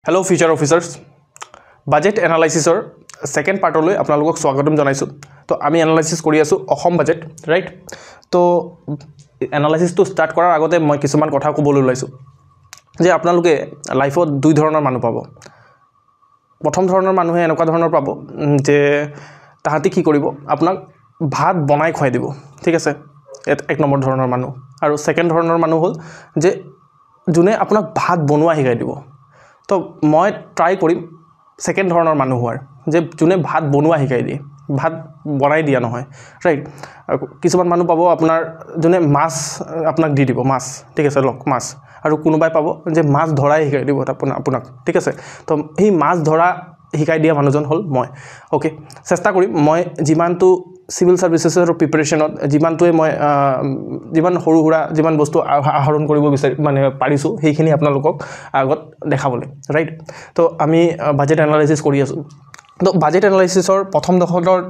Hello future officers, budget analysis or second part লৈ আপোনালোকক স্বাগতম জনাইছো তো আমি এনালাইসিস কৰি আছো অসম বাজেট ৰাইট তো এনালাইসিস তো স্টাৰ্ট কৰাৰ আগতে মই কিছুমান কথা ক'বলৈ ওলাইছো যে আপোনালোকে লাইফত দুই ধৰণৰ মানুহ পাব প্ৰথম ধৰণৰ মানুহে এনেকুৱা ধৰণৰ পাব যে তাহাঁতি কি কৰিব আপোনাক ভাত বনাই খুৱাই দিব ঠিক আছে এক নম্বৰ ধৰণৰ মানুহ আৰু সেকেন্ড ধৰণৰ মানুহ হ'ল যে যোনে আপোনাক ভাত বনোৱা শিকাই দিব তো মই ট্ৰাই কৰিম সেকেন্ড ধৰণৰ মানুহ হোৱাৰ যে যোনে ভাত বনোৱা শিকাই দিয়ে ভাত বনাই দিয়া নহয় ৰাইট কিছুমান মানুহ পাব আপোনাৰ যোনে মাছ আপোনাক দি দিব মাছ ঠিক আছে লক মাছ আৰু কোনোবাই পাব যে মাছ ধৰাই শিকাই দিব আপোনাক ঠিক আছে তো এই মাছ ধৰা শিকাই দিয়া মানুহজন হ'ল মই ওকে চেষ্টা কৰিম মই যিমানটো সিভিল সাৰ্ভিসেসৰ প্ৰিপাৰেচনত যিমানটোৱে মই যিমান সৰু হুৰা যিমান বস্তু আহৰণ কৰিব বিচাৰি মানে পাৰিছো সেইখিনি আপোনালোকক আগত দেখাবলৈ ৰাইট তো আমি বাজেট এনালাইসিস কৰি আছো তো বাজেট এনালাইসিসৰ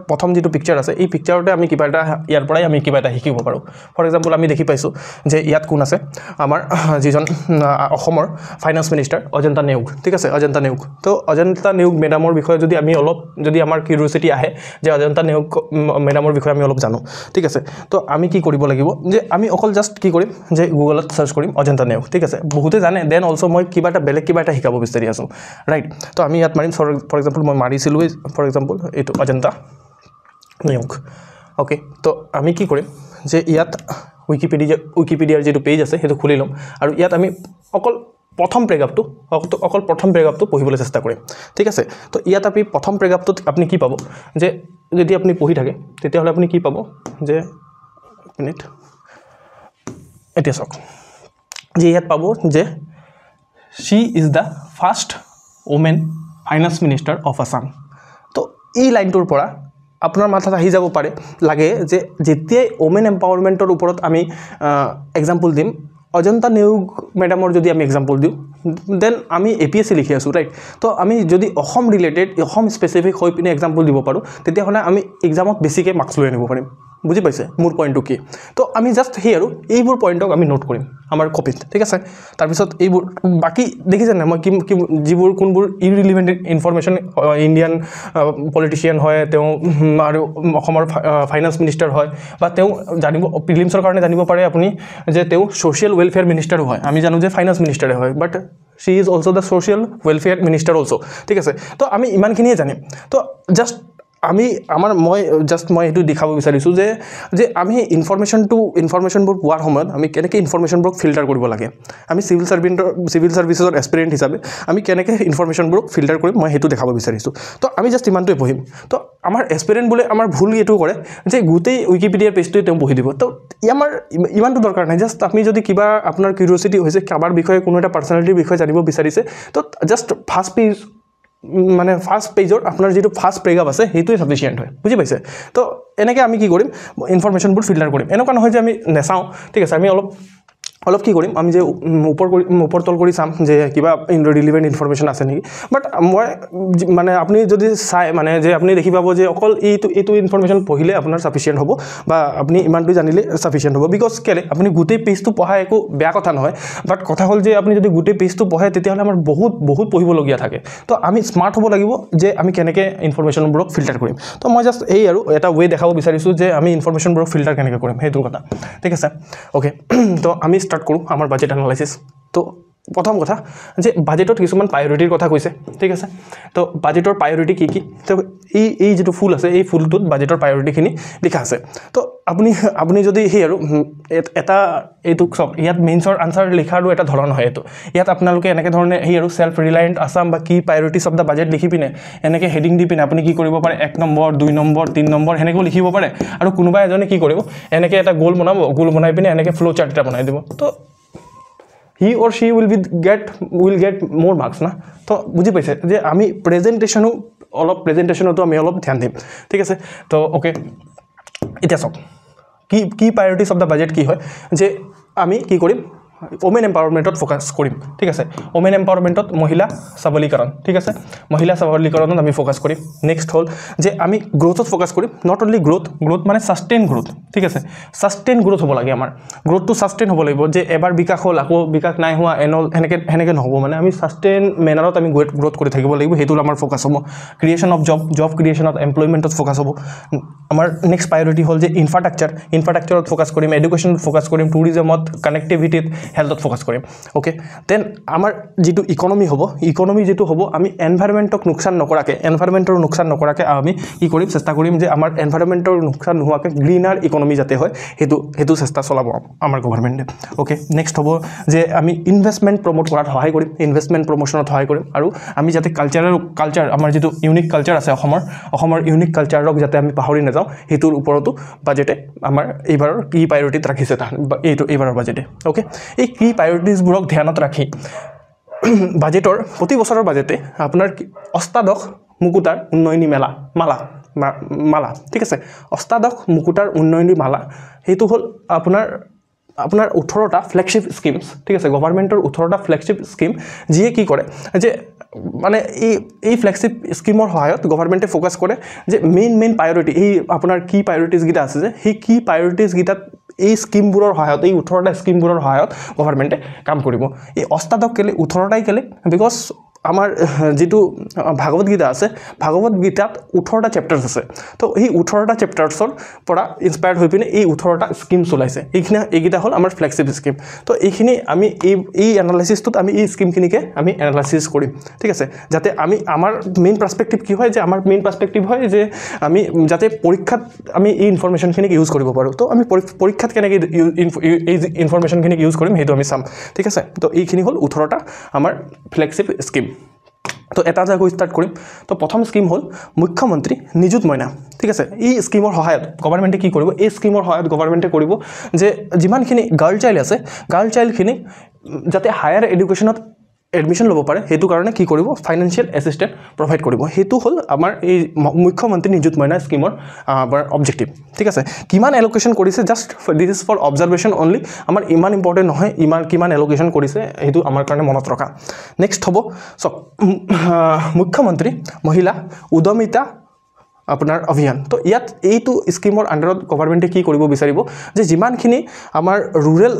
প্ৰথম যেটো পিকচাৰ আছে এই পিকচাৰতে আমি কিবা এটা ইয়াৰ পৰাই আমি কিবা এটা শিকিব পাৰো ফৰ এক্সাম্পল আমি দেখি পাইছো যে ইয়াত কোন আছে আমাৰ যিজন অসমৰ ফাইনান্স মিনিষ্টাৰ অজন্তা নেওগ ঠিক আছে অজন্তা নেওগ তো অজন্তা নেওগ মেডামৰ বিষয়ে যদি আমি অলপ যদি আমাৰ কিউৰিওসিটি আহে যে অজন্তা নেওগ মেডামৰ বিষয়ে আমি অলপ জানো ঠিক আছে তো আমি কি কৰিব লাগিব যে আমি অকল জাস্ট কি কৰিম যে গুগলত সাৰ্চ কৰিম অজন্তা নেওগ ঠিক আছে বহুতে জানে দেন অলসো মই কিবা এটা বেলেগ কিবা এটা শিকাব বিচাৰি আছো ৰাইট তো আমি ইয়াত মাৰিম ফৰ এক্সাম্পল মই মাৰিছিলো ফৰ এক্সাম্পল এটো অজন্তা নেওগ ওকে তো আমি কি কৰিম যে ইয়াত উইকিপিডিয়াৰ যেটো পেজ আছে হেতু খুলি লম আৰু ইয়াত আমি অকল প্ৰথম প্ৰেগাপটো পঢ়িবলৈ চেষ্টা কৰিম ঠিক আছে তো ইয়াত আপনি প্ৰথম প্ৰেগাপটোত আপনি কি পাব যে যদি আপনি পঢ়ি থাকে তেতিয়া হলে আপনি কি পাব যে মিনিট এতিয়া চাওক যে ইয়াত পাব যে she is the first woman finance minister of Assam তো এই লাইনটোৰ পৰা আপোনাৰ মাথাত আহি যাব পাৰে লাগে যে যেতিয়া ওমেন এম্পাওয়াৰমেন্টৰ ওপৰত আমি এক্সাম্পল দিম অজন্তা নেওগ মেডামৰ যদি আমি এক্সাম্পল দিও দেন আমি এপিএসসি লিখি আছো ৰাইট তো আমি যদি অসম ৰিলেটেড অসম স্পেসিফিক হৈ পিনে এক্সাম্পল দিব পাৰো তেতিয়া হলে আমি এক্সামত বেছিকে মাৰ্কস লৈ আনিব পাৰিম বুজি পাইছে মোৰ পইণ্টটো কি তো আমি জাস্ট হে আৰু এইবোৰ পইণ্টক আমি নোট কৰিম আমাৰ কপিত ঠিক আছে তাৰ পিছত এইবোৰ বাকি দেখিছে না মই কি যিবোৰ কোনবোৰ ইৰিলিভেন্ট ইনফৰমেশন ইন্ডিয়ান পলিটিশিয়ান হয় তেও আৰু অসমৰ ফাইনান্স মিনিষ্টাৰ হয় বা তেও জানিব প্ৰিলিমছৰ কাৰণে জানিব পাৰে আপুনি যে তেও সোশ্যাল ওয়েলফেয়াৰ মিনিষ্টাৰ হয় আমি জানো যে ফাইনান্স মিনিষ্টাৰ হয় বাট she is also the social welfare minister also ঠিক আছে তো আমি ইমানখিনিয়ে জানিম তো জাস্ট আমি আমাৰ মই এটো দেখাব বিচাৰিছো যে আমি ইনফৰমেশনবোৰ পোৱাৰ সময়ত আমি কেনেকৈ ইনফৰমেশনবোৰ ফিল্টাৰ কৰিব লাগে আমি সিভিল সাৰ্ভিসেসৰ এসপিৰেন্ট হিচাপে আমি কেনেকৈ ইনফৰমেশনবোৰ ফিল্টাৰ কৰিম মই হেতু দেখাব বিচাৰিছো তো আমি জাস্ট ইমানটোই পঢ়িম তো আমাৰ এসপিৰেন্ট বলে আমাৰ ভুল এটো কৰে যে গোটেই উইকিপিডিয়াৰ পেজটোই তেওঁ পঢ়ি দিব তো আমাৰ ইমানটো দৰকাৰ নাই জাস্ট আপনি যদি কিবা আপোনাৰ কিউৰিওসিটি হৈছে কাবাৰ বিষয়ে কোনো এটা পাৰ্সোনালিটিৰ বিষয়ে জানিব বিচাৰিছে তো জাস্ট ফাৰ্স্ট পেজ মানে ফাৰ্স্ট পেজৰ আপোনাৰ যেটো ফাৰ্স্ট প্ৰেগাপ আছে হেতুই সাফিসিয়েন্ট হয় বুজি পাইছে তো এনেকৈ আমি কি কৰিম ইনফৰমেশনবোৰ ফিল্টাৰ কৰিম এনেকুৱা নহয় যে আমি নেচাও ঠিক আছে আমি অলপ কি কৰিম আমি যে উপৰ তল কৰি চাম যে কিবা ৰিলেভেন্ট ইনফৰমেশন আছে নেকি বাট মই মানে আপনি যদি চাই মানে যে আপনি দেখি পাব যে অকল এইটো ইনফৰমেশন পঢ়িলে আপোনাৰ সাফিসিয়েন্ট হ'ব বা আপনি ইমানটো জানিলে সাফিসিয়েন্ট হ'ব বিকজ কেলে আপনি গোটেই পেজটো পঢ়া একো বেয়া কথা নহয় বাট কথা হ'ল যে আপনি যদি গোটেই পেজটো পঢ়ে তেতিয়া হলে আমাৰ বহুত পঢ়িবলগীয়া থাকে তো আমি স্মাৰ্ট হ'ব লাগিব যে আমি কেনেকৈ ইনফৰমেশনবোৰক ফিল্টাৰ কৰিম তো মই জাস্ট এই আৰু এটা ওয়ে দেখাব বিচাৰিছো যে আমি ইনফৰমেশনবোৰক ফিল্টাৰ কেনেকৈ কৰিম হেতুৰ কথা ঠিক আছে ওকে তো আমি স্টাৰ্ট কৰো আমাৰ বাজেট এনালাইসিস তো প্ৰথম কথা যে বাজেটত কিছুমান প্ৰায়োৰিটিৰ কথা কৈছে ঠিক আছে তো বাজেটৰ প্ৰায়োৰিটি কি তো এই যেটো ফুল আছে এই ফুলটোত বাজেটৰ প্ৰায়োৰিটিখিনি লিখা আছে তো আপুনি যদি হে আৰু এটা এইটো সব ইয়াত মেইনছৰ আনসাৰ লিখাৰো এটা ধৰণ হয় এটো ইয়াত আপোনালোকে এনেকৈ ধৰণে হে আৰু সেলফ ৰিলায়েন্ট আসাম বা কি প্ৰায়োৰিটিজ অফ দা বাজেট লিখি পিনে এনেকৈ হেডিং দি পিনে আপুনি কি কৰিব পাৰে 1 নম্বৰ 2 নম্বৰ 3 নম্বৰ হেনেকৈ লিখিব পাৰে আৰু কোনোবা এজনে কি কৰিব এনেকৈ এটা গোল বনাই পিনে এনেকৈ ফ্লো চাৰ্ট এটা বনাই দিব তো he or she will get more marks না তো বুজি পাইছে যে আমি প্ৰেজেন্টেশনটো আমি অলপ ধ্যান দিম ঠিক আছে তো ওকে এতিয়া সব কি প্ৰায়োৰিটিজ অফ দা বাজেট কি হয় যে আমি কি কৰিম ওমেন এম্পাৱাৰমেণ্টত ফ'কাছ কৰিম ঠিক আছে ওমেন এম্পাৱাৰমেণ্টত মহিলা সবলীকৰণ ঠিক আছে মহিলা সবলীকৰণত আমি ফ'কাছ কৰিম নেক্সট হ'ল যে আমি গ্ৰোথত ফ'কাছ কৰিম নট অনলি গ্ৰোথ মানে সাস্টেইন গ্ৰোথ ঠিক আছে সাস্টেইন গ্ৰোথ হ'ব লাগে আমাৰ গ্ৰোথটো সাস্টেইন হ'ব লাগিব যে এবাৰ বিকাশ হ'ল আকৌ বিকাশ নাই হোৱা এনল হেনেকে নহ'ব মানে আমি সাস্টেইন মেনাৰত আমি গ্ৰোথ কৰি থাকিব লাগিব হেতু আমাৰ ফ'কাছ হ'ব ক্ৰিয়েশ্যন অফ জব ক্ৰিয়েশ্যনত এমপ্লয়মেণ্টত ফ'কাছ হ'ব আমাৰ নেক্সট প্ৰায়ৰিটি হ'ল যে ইনফ্ৰাষ্ট্ৰাকচাৰত ফ'কাছ কৰিম এডুকেশ্যনত ফ'কাছ কৰিম টুৰিজমত কানেক্টিভিটিত হেল্থত ফ'কাছ কৰিম ওকে দেন আমাৰ যেটো ইকনমি হ'ব ইকনমি যেটো হ'ব আমি এনভাইৰনমেণ্টক নুকসান নকৰাকে আমি কি কৰিম চেষ্টা কৰিম যে আমাৰ এনভাইৰনমেণ্টৰ নুকসান নোহোৱাকে গ্ৰীনাৰ ইকনমি যাতে হয় হেতু চেষ্টা চলাব আমাৰ গভৰ্ণমেণ্টে ওকে নেক্সট হ'ব যে আমি ইনভেষ্টমেণ্ট প্ৰমোট কৰাত সহায় কৰিম ইনভেষ্টমেণ্ট প্ৰমোশনত সহায় কৰিম আৰু আমি যাতে কালচাৰ আমাৰ যেটো ইউনিক কালচাৰ আছে অসমৰ ইউনিক কালচাৰক যাতে আমি পাহৰি নাযাওঁ হেতুৰ ওপৰতো বাজেটে আমাৰ এইবাৰৰ কি প্ৰায়ৰিটিত ৰাখিছে এইবাৰৰ বাজেটে ওকে এই কি প্ৰায়ৰিটিজবোৰক ধ্যানত ৰাখি বাজেটৰ প্ৰতি বছৰৰ বাজেটে আপোনাৰ অষ্টাদশ মুকুতাৰ উন্নয়নী মালা ঠিক আছে অষ্টাদশ মুকুতাৰ উন্নয়নী মালা হেতু হ'ল আপোনাৰ 18টা ফ্ল্যাগশিপ স্কিমস ঠিক আছে গভৰ্ণমেণ্টৰ 18টা ফ্ল্যাগশিপ স্কিম যিয়ে কি কৰে যে মানে এই ফ্ল্যাগশিপ স্কিমৰ সহায়ত গভৰ্ণমেণ্টে ফ'কাছ কৰে যে মেইন প্ৰায়ৰিটি এই আপোনাৰ কি প্ৰায়ৰিটিজ গিটা আছে যে সেই কি প্ৰায়ৰিটিজ গিটাত এই স্কিমবোৰৰ সহায়ত এই 18টা স্কিমবোৰৰ সহায়ত গভৰ্ণমেণ্টে কাম কৰিব এই অষ্টাদশ কেলে 18টাই কেলে বিকজ আমাৰ যেটো ভাগৱত গীতা আছে ভাগৱত গীতাত 18টা চেপ্টাৰছ আছে তো এই 18টা চেপ্টাৰছৰ পৰা ইনস্পায়াৰ্ড হৈ পিনে এই 18টা স্কিম চলাইছে এইগিটা হ'ল আমাৰ ফ্ল্যাগশিপ স্কিম তো এইখিনি আমি এই এনালাইসিসটোত আমি এই স্কিমখিনিকে আমি এনালাইসিস কৰিম ঠিক আছে যাতে আমি আমাৰ মেইন পাৰ্সপেক্টিভ কি হয় যে আমাৰ মেইন পাৰ্সপেক্টিভ হয় যে আমি যাতে পৰীক্ষাত আমি এই ইনফৰমেশনখিনিক ইউজ কৰিব পাৰো তো আমি পৰীক্ষাত কেনেকৈ এই ইনফৰমেশনখিনিক ইউজ কৰিম হেতু আমি চাম ঠিক আছে তো এইখিনি হ'ল 18টা আমাৰ ফ্ল্যাগশিপ স্কিম তো এটা জায়গা স্টাৰ্ট কৰিম তো প্ৰথম স্কিম হ'ল মুখ্যমন্ত্ৰী নিযুত মইনা ঠিক আছে এই স্কিমৰ সহায়ত গভৰ্ণমেণ্টে কি কৰিব এই স্কিমৰ সহায়ত গভৰ্ণমেণ্টে কৰিব যে যিমানখিনি গাৰ্ল চাইল্ডখিনি যাতে হায়াৰ এডুকেশ্যনত এডমিশন ল'ব পাৰে হেতু কাৰণে কি কৰিব ফাইনান্সিয়েল এসিস্টেন্ট প্ৰভাইড কৰিব হেতু হ'ল আমাৰ এই মুখ্যমন্ত্ৰী নিযুত মইনা স্কিমৰ অবজেক্টিভ ঠিক আছে কিমান এলোকেশন কৰিছে just this is for observation only আমাৰ ইমান ইম্পৰ্টেন্ট নহয় কিমান এলোকেশন কৰিছে হেতু আমাৰ কাৰণে মনত ৰখা নেক্সট হ'ব সব মুখ্যমন্ত্ৰী মহিলা উদ্যমিতা আপোনাৰ অভিযান তো ইয়াত এইটো স্কিমৰ আন্ডাৰত গভৰ্ণমেণ্টে কি কৰিব বিচাৰিব যে যিমানখিনি আমাৰ ৰুৰেল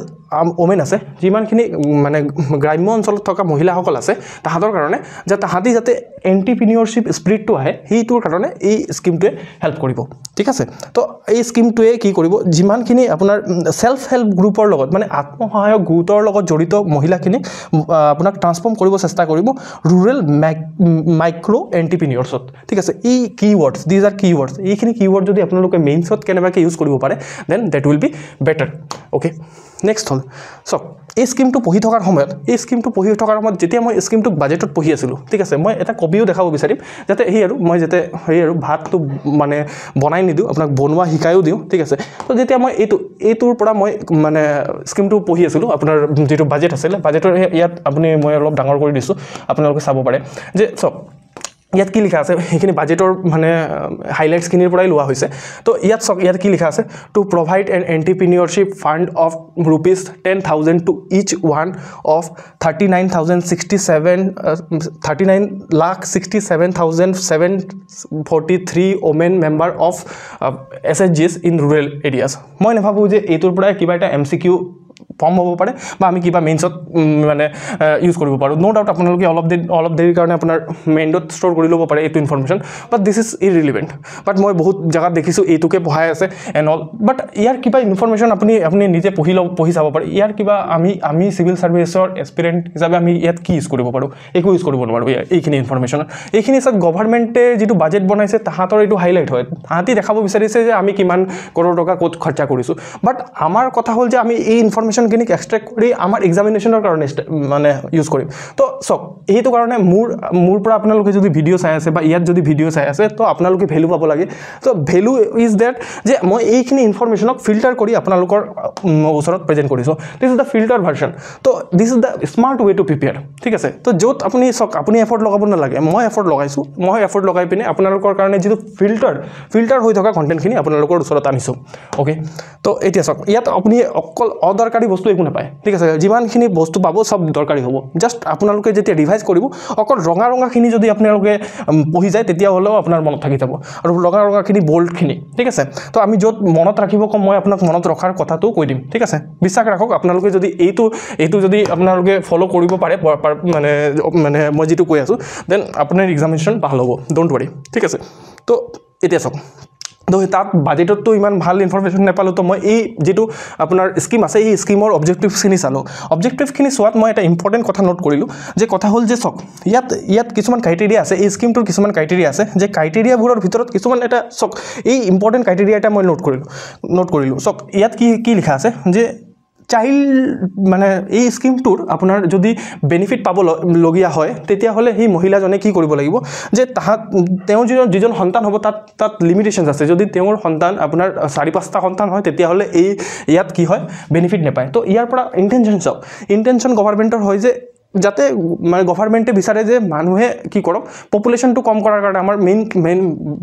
ওমেন আছে যিমানখিনি মানে গ্ৰাম্য অঞ্চলত থকা মহিলাসকল আছে তাহাঁতৰ কাৰণে যে তাহাঁতি যাতে এণ্ট্ৰপ্ৰিনিয়ৰশ্বিপ স্পিৰিটটো আহে সেইটোৰ কাৰণে এই স্কিমটোৱে হেল্প কৰিব ঠিক আছে তো এই স্কিমটোৱে কি কৰিব যিমানখিনি আপোনাৰ সেলফ হেল্প গ্ৰুপৰ লগত মানে আত্মসহায়ক গোটৰ লগত জড়িত মহিলাখিনিক আপোনাক ট্ৰান্সফৰ্ম কৰিব চেষ্টা কৰিব ৰুৰেল মাইক্ৰো এণ্ট্ৰপ্ৰিনিয়ৰছত ঠিক আছে এই কিৱৰ্ডছ দিজ আৰ কিৱৰ্ডছ এইখিনি কিৱৰ্ড যদি আপোনালোকে মেইনছত কেনেবাকৈ ইউজ কৰিব পাৰে then that will be better okay next হ'ল সব এই স্কিমটো পঢ়ি থকাৰ সময়ত যেতিয়া মই স্কিমটোক বাজেটত পঢ়ি আছিলোঁ ঠিক আছে মই এটা কপিও দেখাব বিচাৰিম যাতে মই যাতে ভাতটো মানে বনাই নিদিওঁ আপোনাক বনোৱা শিকায়ো দিওঁ ঠিক আছে তো যেতিয়া মই এইটোৰ পৰা মই মানে স্কিমটো পঢ়ি আছিলোঁ আপোনাৰ যেটো বাজেট আছিলে বাজেটৰ ইয়াত মই অলপ ডাঙৰ কৰি দিছোঁ আপোনালোকে চাব পাৰে যে সব ইয়াত কি লিখা আছে সেইখিনি বাজেটৰ মানে হাইলাইটছখিনিৰ পৰাই লোৱা হৈছে তো ইয়াত কি লিখা আছে to provide an entrepreneurship fund of ₹10,000 to each one of 39,67,743 women member of SHGs in rural areas মই নাভাবোঁ যে এইটোৰ পৰাই কিবা এটা MCQ ফৰ্ম হ'ব পাৰে বা আমি কিবা মেইনছত মানে ইউজ কৰিব পাৰোঁ নো ডাউট আপোনালোকে অলপ দেৰিৰ কাৰণে আপোনাৰ মেইনত ষ্ট'ৰ কৰি ল'ব পাৰে এইটো ইনফৰমেশ্যন বাট দিছ ইজ ইৰিলিভেণ্ট বাট মই বহুত জেগাত দেখিছোঁ এইটোকে পঢ়াই আছে এণ্ড অল বাট ইয়াৰ কিবা ইনফৰমেশ্যন আপুনি নিজে পঢ়ি চাব পাৰে ইয়াৰ কিবা আমি চিভিল ছাৰ্ভিচৰ এক্সপিৰিয়েণ্ট হিচাপে আমি ইয়াত কি ইউজ কৰিব পাৰোঁ একো ইউজ কৰিব নোৱাৰোঁ এইখিনি ইনফৰমেশ্যন এইখিনি চাওক গভৰ্ণমেণ্টে যিটো বাজেট বনাইছে তাহাঁতৰ এইটো হাইলাইট হয় তাহাঁতি দেখাব বিচাৰিছে যে আমি কিমান কৰোৰ টকা ক'ত খৰচা কৰিছোঁ বাট আমাৰ কথা হ'ল যে আমি এই ইনফৰমেশ্যনখিনিক এক্সট্ৰেক্ট কৰি আমাৰ এক্সামিনেশ্যনৰ কাৰণে মানে ইউজ কৰিম তো চাওক এইটো কাৰণে মোৰ পৰা আপোনালোকে যদি ভিডিঅ' চাই আছে বা ইয়াত যদি ভিডিঅ' চাই আছে তো আপোনালোকে ভেলু পাব লাগে তো ভেলু ইজ ডেট যে মই এইখিনি ইনফৰমেশ্যনক ফিল্টাৰ কৰি আপোনালোকৰ ওচৰত প্ৰেজেণ্ট কৰিছোঁ this is the filter version তো this is the smart way to prepare ঠিক আছে তো য'ত আপুনি চাওক আপুনি এফৰ্ট লগাব নালাগে মই এফৰ্ট লগাইছোঁ মই এফৰ্ট লগাই পিনে আপোনালোকৰ কাৰণে যিটো ফিল্টাৰ হৈ থকা কণ্টেণ্টখিনি আপোনালোকৰ ওচৰত আনিছোঁ অ'কে তো এতিয়া চাওক ইয়াত আপুনি অকল অদৰকাৰী বস্তু একো নাপায় ঠিক আছে যিমানখিনি বস্তু পাব সব দৰকাৰী হ'ব জাষ্ট আপোনালোকে যেতিয়া ৰিভাইজ কৰিব অকল ৰঙা ৰঙাখিনি যদি আপোনালোকে পঢ়ি যায় তেতিয়া হ'লেও আপোনাৰ মনত থাকি যাব আৰু ৰঙা ৰঙাখিনি বোল্ডখিনি ঠিক আছে তো আমি য'ত মনত ৰাখিব কম মই আপোনাক মনত ৰখাৰ কথাটো কৈ দিম ঠিক আছে বিশ্বাস ৰাখক আপোনালোকে যদি এইটো যদি আপোনালোকে ফ'ল' কৰিব পাৰে মানে মই যিটো কৈ আছোঁ দেন আপোনাৰ এক্সামিনেশ্যন ভাল হ'ব ডোণ্ট ৱৰি ঠিক আছে তো এতিয়া চাওক তো তাত বাজেটতো ইমান ভাল ইনফৰমেশ্যন নাপালোঁ তো মই এই যিটো আপোনাৰ স্কিম আছে এই স্কিমৰ অবজেক্টিভখিনি চালোঁ অবজেক্টিভখিনি চোৱাত মই এটা ইম্পৰ্টেণ্ট কথা নোট কৰিলোঁ যে কথা হ'ল যে চাওক ইয়াত কিছুমান ক্ৰাইটেৰিয়া আছে এই স্কিমটোৰ কিছুমান ক্ৰাইটেৰিয়া আছে যে ক্ৰাইটেৰিয়াবোৰৰ ভিতৰত কিছুমান এটা চাওক এই ইম্পৰ্টেণ্ট ক্ৰাইটেৰিয়া এটা মই নোট কৰিলোঁ চাওক ইয়াত কি লিখা আছে যে চাইল্ড মানে এই স্কিমটোৰ আপোনাৰ যদি বেনিফিট পাবলগীয়া হয় তেতিয়াহ'লে সেই মহিলাজনে কি কৰিব লাগিব যে তেওঁ যিজন সন্তান হ'ব তাত লিমিটেশ্যনছ আছে যদি তেওঁৰ সন্তান আপোনাৰ 4-5টা সন্তান হয় তেতিয়াহ'লে ইয়াত কি হয় বেনিফিট নাপায় তো ইয়াৰ পৰা ইণ্টেনশ্যন গভৰ্ণমেণ্টৰ হয় যে যাতে মানে গভৰ্ণমেণ্টে বিচাৰে যে মানুহে কি কৰক পপুলেশ্যনটো কম কৰাৰ কাৰণে আমাৰ মেইন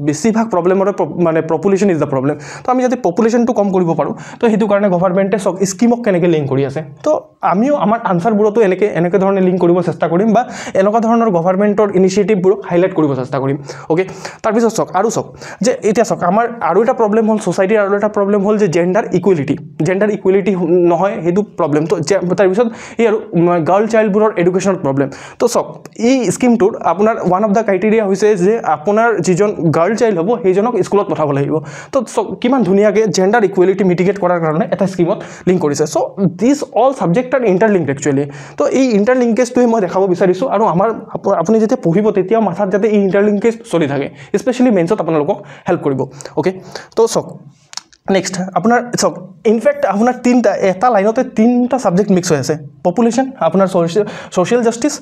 বেছিভাগ প্ৰব্লেমৰ মানে পপুলেশ্যন ইজ দ্য প্ৰব্লেম তো আমি যাতে পপুলেশ্যনটো কম কৰিব পাৰোঁ তো সেইটো কাৰণে গভৰ্ণমেণ্টে চক স্কিমক কেনেকৈ লিংক কৰি আছে তো আমিও আমাৰ আনচাৰবোৰতো এনেকৈ ধৰণে লিংক কৰিব চেষ্টা কৰিম বা এনেকুৱা ধৰণৰ গভৰ্ণমেণ্টৰ ইনিচিয়েটিভবোৰক হাইলাইট কৰিব চেষ্টা কৰিম অ'কে তাৰপিছত চাওক যে এতিয়া চাওক আমাৰ আৰু এটা প্ৰব্লেম হ'ল ছ'চাইটিৰ আৰু এটা প্ৰব্লেম হ'ল যে জেণ্ডাৰ ইকুৱেলিটি নহয় সেইটো প্ৰব্লেম তো তাৰপিছত এই আৰু গাৰ্ল চাইল্ডবোৰৰ এডুকেশ্যনৰ প্ৰব্লেম তো চাওক এই স্কিমটোৰ আপোনাৰ ওৱান অফ দ্য ক্ৰাইটেৰিয়া হৈছে যে আপোনাৰ যিজন গাৰ্ল চাইল্ড হ'ব সেইজনক স্কুলত পঠাব লাগিব তো চাওক কিমান ধুনীয়াকৈ জেণ্ডাৰ ইকুৱেলিটি মিটিগেট কৰাৰ কাৰণে এটা স্কিমত লিংক কৰিছে চ' দিছ অল ছাবজেক্ট আৰ ইণ্টাৰলিংকড একচুৱেলি তো এই ইণ্টাৰলিংকেজটোৱে মই দেখাব বিচাৰিছোঁ আৰু আমাৰ আপুনি যেতিয়া পঢ়িব তেতিয়াও মাথাত যাতে এই ইণ্টাৰলিংকেজ চলি থাকে স্পেচিয়েলি মেইনছত আপোনালোকক হেল্প কৰিব অ'কে তো চাওক নেক্সট আপোনাৰ চাওক ইনফেক্ট আপোনাৰ এটা লাইনতে 3টা ছাবজেক্ট মিক্স হৈ আছে পপুলেশ্যন আপোনাৰ ছ'চিয়েল জাষ্টিছ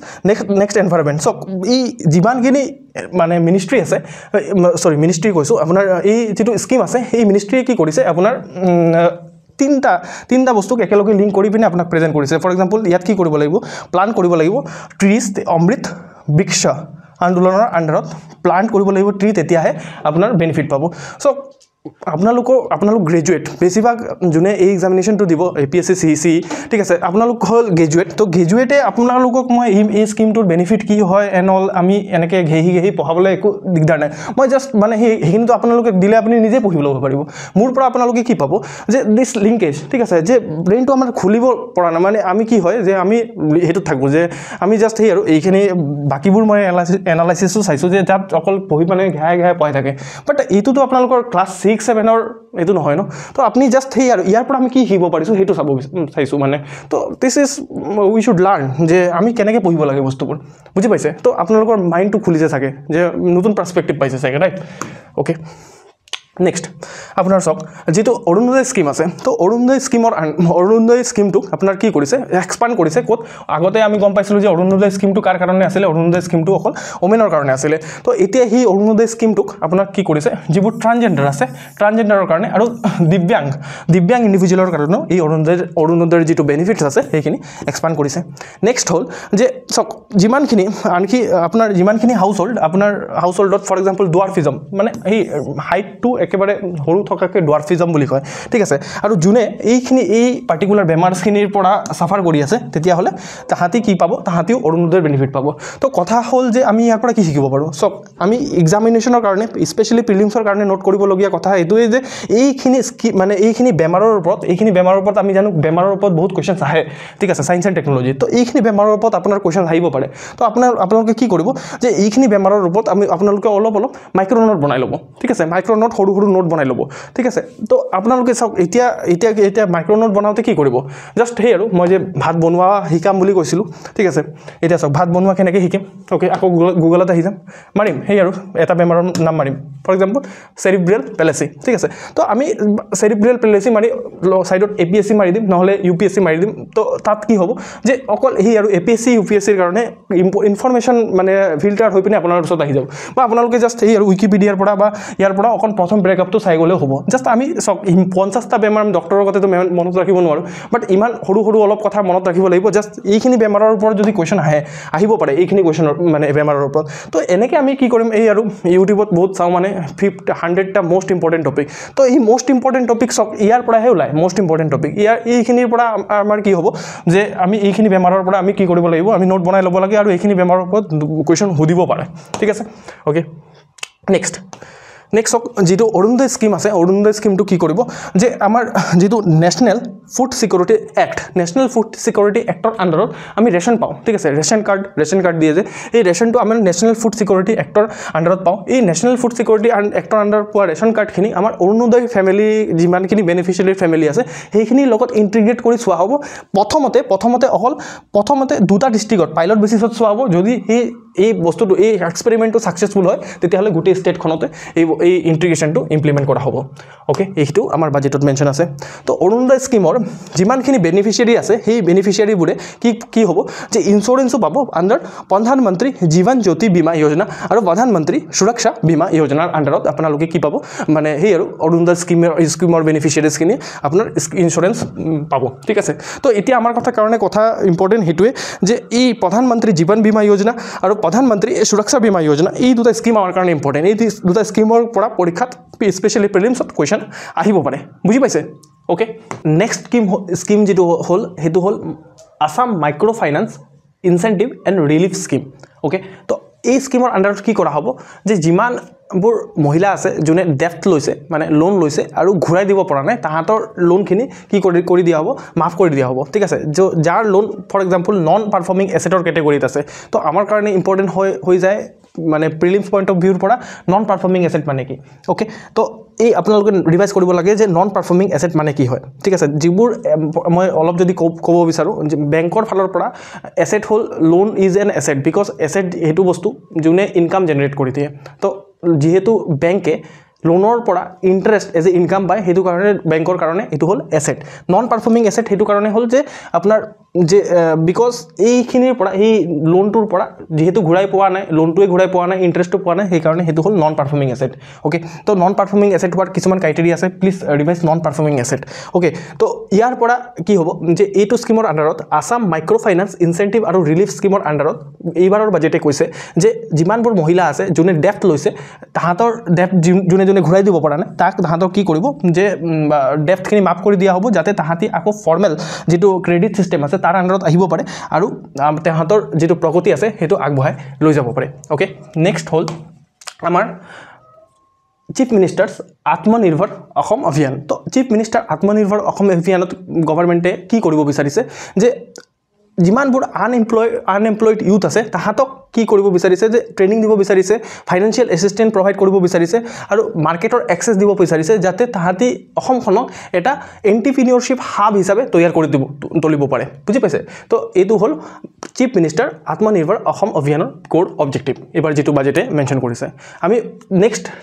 নেক্সট এনভাইৰনমেণ্ট চাওক এই যিমানখিনি মানে মিনিষ্ট্ৰী আছে মিনিষ্ট্ৰী কৈছোঁ আপোনাৰ এই যিটো স্কিম আছে সেই মিনিষ্ট্ৰীয়ে কি কৰিছে আপোনাৰ তিনিটা বস্তুক একেলগে লিংক কৰি পিনে আপোনাক প্ৰেজেণ্ট কৰিছে ফৰ এক্সাম্পল ইয়াত কি কৰিব লাগিব প্লান কৰিব লাগিব ট্ৰিজ অমৃত বৃক্ষ আন্দোলনৰ আণ্ডাৰত প্লান্ট কৰিব লাগিব ট্ৰি তেতিয়াহে আপোনাৰ বেনিফিট পাব চ' আপোনালোক গ্ৰেজুৱেট বেছিভাগ যোনে এই এক্সামিনেশ্যনটো দিব APSC CEC ঠিক আছে আপোনালোক হ'ল গ্ৰেজুৱেট তো গ্ৰেজুৱেটে আপোনালোকক মই এই স্কিমটোৰ বেনিফিট কি হয় এণ্ড অল আমি এনেকৈ ঘেহি পঢ়াবলৈ একো দিগদাৰ নাই মই জাষ্ট মানে সেইখিনিতো আপোনালোকে দিলে আপুনি নিজে পঢ়িব ল'ব পাৰিব মোৰ পৰা আপোনালোকে কি পাব যে দিছ লিংকেজ ঠিক আছে যে ব্ৰেইনটো আমাৰ খুলিব পৰা নাই মানে আমি কি হয় যে আমি সেইটোত থাকোঁ যে আমি জাষ্ট সেই আৰু এইখিনি বাকীবোৰ মই এনালাইচিছো চাইছোঁ যে তাত অকল পঢ়ি মানে ঘাই পঢ়াই থাকে বাট এইটোতো আপোনালোকৰ ক্লাছ 6-7 এইটো নহয় ন তো আপুনি জাষ্ট সেই আৰু ইয়াৰ পৰা আমি কি শিকিব পাৰিছোঁ সেইটো চাব চাইছোঁ মানে তো this is we should learn যে আমি কেনেকৈ পঢ়িব লাগে বস্তুবোৰ বুজি পাইছে তো আপোনালোকৰ মাইণ্ডটো খুলিছে চাগে যে নতুন পাৰ্চপেক্টিভ পাইছে চাগে ৰাইট অ'কে নেক্সট আপোনাৰ চাওক যেটো অৰুণোদয় স্কিম আছে তো অৰুণোদয় স্কিমটো আপোনাৰ কি কৰিছে এক্সপান্ড কৰিছে ক'ত আগতে আমি গম পাইছিলোঁ যে অৰুণোদয় স্কিমটো কাৰ কাৰণে আছিলে অৰুণোদয় স্কিমটো অকল ওমেনৰ কাৰণে আছিলে তো এতিয়া সেই অৰুণোদয় স্কিমটোক আপোনাৰ কি কৰিছে যিবোৰ ট্ৰান্সজেণ্ডাৰ আছে ট্ৰান্সজেণ্ডাৰৰ কাৰণে আৰু দিব্যাং ইণ্ডিভিজুৱেলৰ কাৰণেও এই অৰুণোদয়ৰ যিটো বেনিফিটছ আছে সেইখিনি এক্সপান্ড কৰিছে নেক্সট হ'ল যে চাওক যিমানখিনি হাউচ হোল্ডত ফৰ এক্সাম্পল ডুৱাৰ্ফিজম মানে এই হাইটটো একেবাৰে সৰু থকাকৈ ডুৱাৰ্ফিজম বুলি কয় ঠিক আছে আৰু যোনে এই পাৰ্টিকুলাৰ বেমাৰখিনিৰ পৰা চাফাৰ কৰি আছে তেতিয়াহ'লে তাহাঁতি কি পাব তাহাঁতিও অৰুণোদয়ৰ বেনিফিট পাব তো কথা হ'ল যে আমি ইয়াৰ পৰা কি শিকিব পাৰোঁ চব আমি এক্সামিনেশ্যনৰ কাৰণে স্পেচিয়েলি প্ৰিলিমছৰ কাৰণে নোট কৰিবলগীয়া কথা এইটোৱে যে এইখিনি বেমাৰৰ ওপৰত আমি জানো বেমাৰৰ ওপৰত বহুত কুৱেশ্যনছ আহে ঠিক আছে ছায়েন্স এণ্ড টেকন'লজি তো এইখিনি বেমাৰৰ ওপৰত আপোনাৰ কুৱেশ্যন আহিব পাৰে তো আপোনালোকে কি কৰিব যে এইখিনি বেমাৰৰ ওপৰত আপোনালোকে অলপ মাইক্ৰ' নোট বনাই ল'ব ঠিক আছে মাইক্ৰ' নোট সৰু নোট বনাই ল'ব ঠিক আছে তো আপোনালোকে চাওক এতিয়া মাইক্ৰ' নোট বনাওঁতে কি কৰিব জাষ্ট সেই আৰু মই যে ভাত বনোৱা শিকাম বুলি কৈছিলোঁ ঠিক আছে এতিয়া চাওক ভাত বনোৱা কেনেকৈ শিকিম অ'কে আকৌ গুগলত আহি যাম মাৰিম সেই আৰু এটা বেমাৰৰ নাম মাৰিম ফৰ এক্সাম্পল চেৰিব্ৰেল পেলেচি ঠিক আছে তো আমি চেৰিব্ৰেল পেলেচি মাৰি ছাইডত APSC মাৰি দিম নহ'লে UPSC মাৰি দিম তো তাত কি হ'ব যে অকল সেই আৰু APSC UPSCৰ কাৰণে ইনফৰমেশ্যন মানে ফিল্টাৰ হৈ পিনে আপোনাৰ ওচৰত আহি যাব বা আপোনালোকে জাষ্ট সেই আৰু উইকিপিডিয়াৰ পৰা বা ইয়াৰ পৰা অকণ প্ৰথম ব্ৰেকআপটো চাই গ'লেও হ'ব জাষ্ট আমি চাওক 50টা বেমাৰ আমি ডক্টৰৰ কথাটো মনত ৰাখিব নোৱাৰোঁ বাট ইমান সৰু সৰু অলপ কথা মনত ৰাখিব লাগিব জাষ্ট এইখিনি বেমাৰৰ ওপৰত যদি কুৱেশ্যন আহিব পাৰে এইখিনি কুৱেশ্যনৰ মানে বেমাৰৰ ওপৰত তো এনেকৈ আমি কি কৰিম এই আৰু ইউটিউবত বহুত চাওঁ মানে 100টা মষ্ট ইম্পৰ্টেণ্ট টপিক তো এই মষ্ট ইম্পৰ্টেণ্ট টপিক চাওক ইয়াৰ পৰাহে ওলায় মষ্ট ইম্পৰ্টেণ্ট টপিক এইখিনিৰ পৰা আমাৰ কি হ'ব যে আমি এইখিনি বেমাৰৰ পৰা আমি কি কৰিব লাগিব আমি নোট বনাই ল'ব লাগে আৰু এইখিনি বেমাৰৰ ওপৰত কুৱেশ্যন সুধিব পাৰে ঠিক আছে অ'কে নেক্সট যেটো অৰুণোদয় স্কিম আছে অৰুণোদয় স্কিমটো কি কৰিব যে আমাৰ যেটো নেশ্যনেল ফুড সিকিউৰিটি এক্টৰ আণ্ডাৰত আমি ৰেচন পাওঁ ঠিক আছে ৰেচন কাৰ্ড দিয়ে যে এই ৰেচনটো আমি নেশ্যনেল ফুড সিকিউৰিটি এক্টৰ আণ্ডাৰত পাওঁ এই নেশ্যনেল ফুড সিকিউৰিটি এক্টৰ আণ্ডাৰত পোৱা ৰেচন কাৰ্ডখিনি আমাৰ অৰুণোদয় ফেমিলি যিমানখিনি বেনিফিচিয়াৰী ফেমিলি আছে সেইখিনিৰ লগত ইণ্টিগ্ৰেট কৰি চোৱা হ'ব প্ৰথমতে দুটা ডিষ্ট্ৰিক্টত পাইলট বেচিছত চোৱা হ'ব যদি এই বস্তুটো এই এক্সপেৰিমেণ্টটো ছাকচেছফুল হয় তেতিয়াহ'লে গোটেই ষ্টেটখনতে এই ইণ্টিগ্ৰেশ্যনটো ইমপ্লিমেণ্ট কৰা হ'ব অ'কে এইটো আমাৰ বাজেটত মেনশ্যন আছে তো অৰুণোদয় স্কিমৰ যিমানখিনি বেনিফিচিয়াৰী আছে সেই বেনিফিচিয়াৰীবোৰে কি হ'ব যে ইঞ্চুৰেঞ্চো পাব আণ্ডাৰ প্ৰধানমন্ত্ৰী জীৱন জ্যোতি বীমা যোজনা আৰু প্ৰধানমন্ত্ৰী সুৰক্ষা বীমা যোজনাৰ আণ্ডাৰত আপোনালোকে কি পাব মানে সেই আৰু অৰুণোদয় স্কিমৰ বেনিফিচিয়াৰীজখিনি আপোনাৰ ইঞ্চুৰেঞ্চ পাব ঠিক আছে তো এতিয়া আমাৰ কাৰণে কথা ইম্পৰ্টেণ্ট সেইটোৱে যে এই প্ৰধানমন্ত্ৰী জীৱন বীমা যোজনা আৰু প্ৰধানমন্ত্ৰী সুৰক্ষা বীমা যোজনা এই দুটা স্কিম আমাৰ কাৰণে ইম্পৰ্টেণ্ট এই দুটা স্কিমৰ পৰা পৰীক্ষাত স্পেচিয়েলি প্ৰিলিমছত কুৱেশ্যন আহিব পাৰে বুজি পাইছে অ'কে নেক্সট স্কিম যেটো হ'ল সেইটো হ'ল Assam micro' finance incentive and relief scheme okay তো এই স্কিমৰ আণ্ডাৰত কি কৰা হ'ব যে যিমানবোৰ মহিলা আছে যোনে ডেফ্ট লৈছে মানে লোন লৈছে আৰু ঘূৰাই দিব পৰা নাই তাহাঁতৰ লোনখিনি কি কৰি দিয়া হ'ব মাফ কৰি দিয়া হ'ব ঠিক আছে যাৰ loan for example non performing এছেটৰ কেটেগৰীত আছে তো আমাৰ কাৰণে ইম্পৰ্টেণ্ট হৈ যায় মানে প্ৰিলিমছ পইণ্ট অফ ভিউৰ পৰা নন পাৰফৰ্মিং এছেট মানে কি অ'কে তো এই আপোনালোকে ৰিভাইজ কৰিব লাগে যে নন পাৰফৰ্মিং এছেট মানে কি হয় ঠিক আছে যিবোৰ মই অলপ যদি ক'ব বিচাৰোঁ যে বেংকৰ ফালৰ পৰা এছেট হ'ল loan is an asset because asset সেইটো বস্তু যোনে ইনকাম জেনেৰেট কৰি দিয়ে তো যিহেতু বেংকে লোনৰ পৰা ইণ্টাৰেষ্ট এজ এ ইনকাম পায় সেইটো কাৰণে বেংকৰ কাৰণে এইটো হ'ল এছেট নন পাৰফৰ্মিং এছেট সেইটো কাৰণে হ'ল যে আপোনাৰ যে বিকজ এইখিনিৰ পৰা এই লোনটোৰ পৰা যিহেতু ঘূৰাই পোৱা নাই লোনটোৱে ঘূৰাই পোৱা নাই ইণ্টাৰেষ্টটো পোৱা নাই সেইকাৰণে সেইটো হ'ল নন পাৰফৰ্মিং এছেট অ'কে তো নন পাৰফৰ্মিং এছেট হোৱাৰ কিছুমান ক্ৰাইটেৰিয়া আছে please revise non performing asset okay তো ইয়াৰ পৰা কি হ'ব যে এইটো স্কিমৰ আণ্ডাৰত আসাম মাইক্ৰ' ফাইনেন্স ইনচেণ্টিভ আৰু ৰিলিফ স্কিমৰ আণ্ডাৰত এইবাৰৰ বাজেটে কৈছে যে যিমানবোৰ মহিলা আছে যোনে ডেফ্ট লৈছে তাহাঁতৰ ডেফ্ট যোনে ঘূৰাই দিব পৰা নাই তাহাঁতক কি কৰিব যে ডেফ্টখিনি মাফ কৰি দিয়া হ'ব যাতে তাহাঁতি আকৌ ফৰ্মেল যিটো ক্ৰেডিট ছিষ্টেম আছে তাৰ আণ্ডাৰত আহিব পাৰে আৰু তাহাঁতৰ যিটো প্ৰগতি আছে সেইটো আগবঢ়াই লৈ যাব পাৰে অ'কে নেক্সট হ'ল আমাৰ চিফ মিনিষ্টাৰ্ছ আত্মনিৰ্ভৰ অসম অভিযান তো চিফ মিনিষ্টাৰ আত্মনিৰ্ভৰ অসম অভিযানত গভৰ্ণমেণ্টে কি কৰিব বিচাৰিছে যে যিমানবোৰ আনএমপ্লয়ড ইউথ আছে তাহাঁতক কি কৰিব বিচাৰিছে যে ট্ৰেইনিং দিব বিচাৰিছে ফাইনেন্সিয়েল এছিষ্টেণ্ট প্ৰভাইড কৰিব বিচাৰিছে আৰু মাৰ্কেটৰ এক্সেছ দিব বিচাৰিছে যাতে তাহাঁতি অসমখনক এটা এণ্টিপ্ৰিনিয়ৰশ্বিপ হাব হিচাপে তৈয়াৰ কৰি তুলিব পাৰে বুজি পাইছে তো এইটো হ'ল চিফ মিনিষ্টাৰ আত্মনিৰ্ভৰ অসম অভিযানৰ কোৰ অবজেক্টিভ এইবাৰ যিটো বাজেটে মেনশ্যন কৰিছে আমি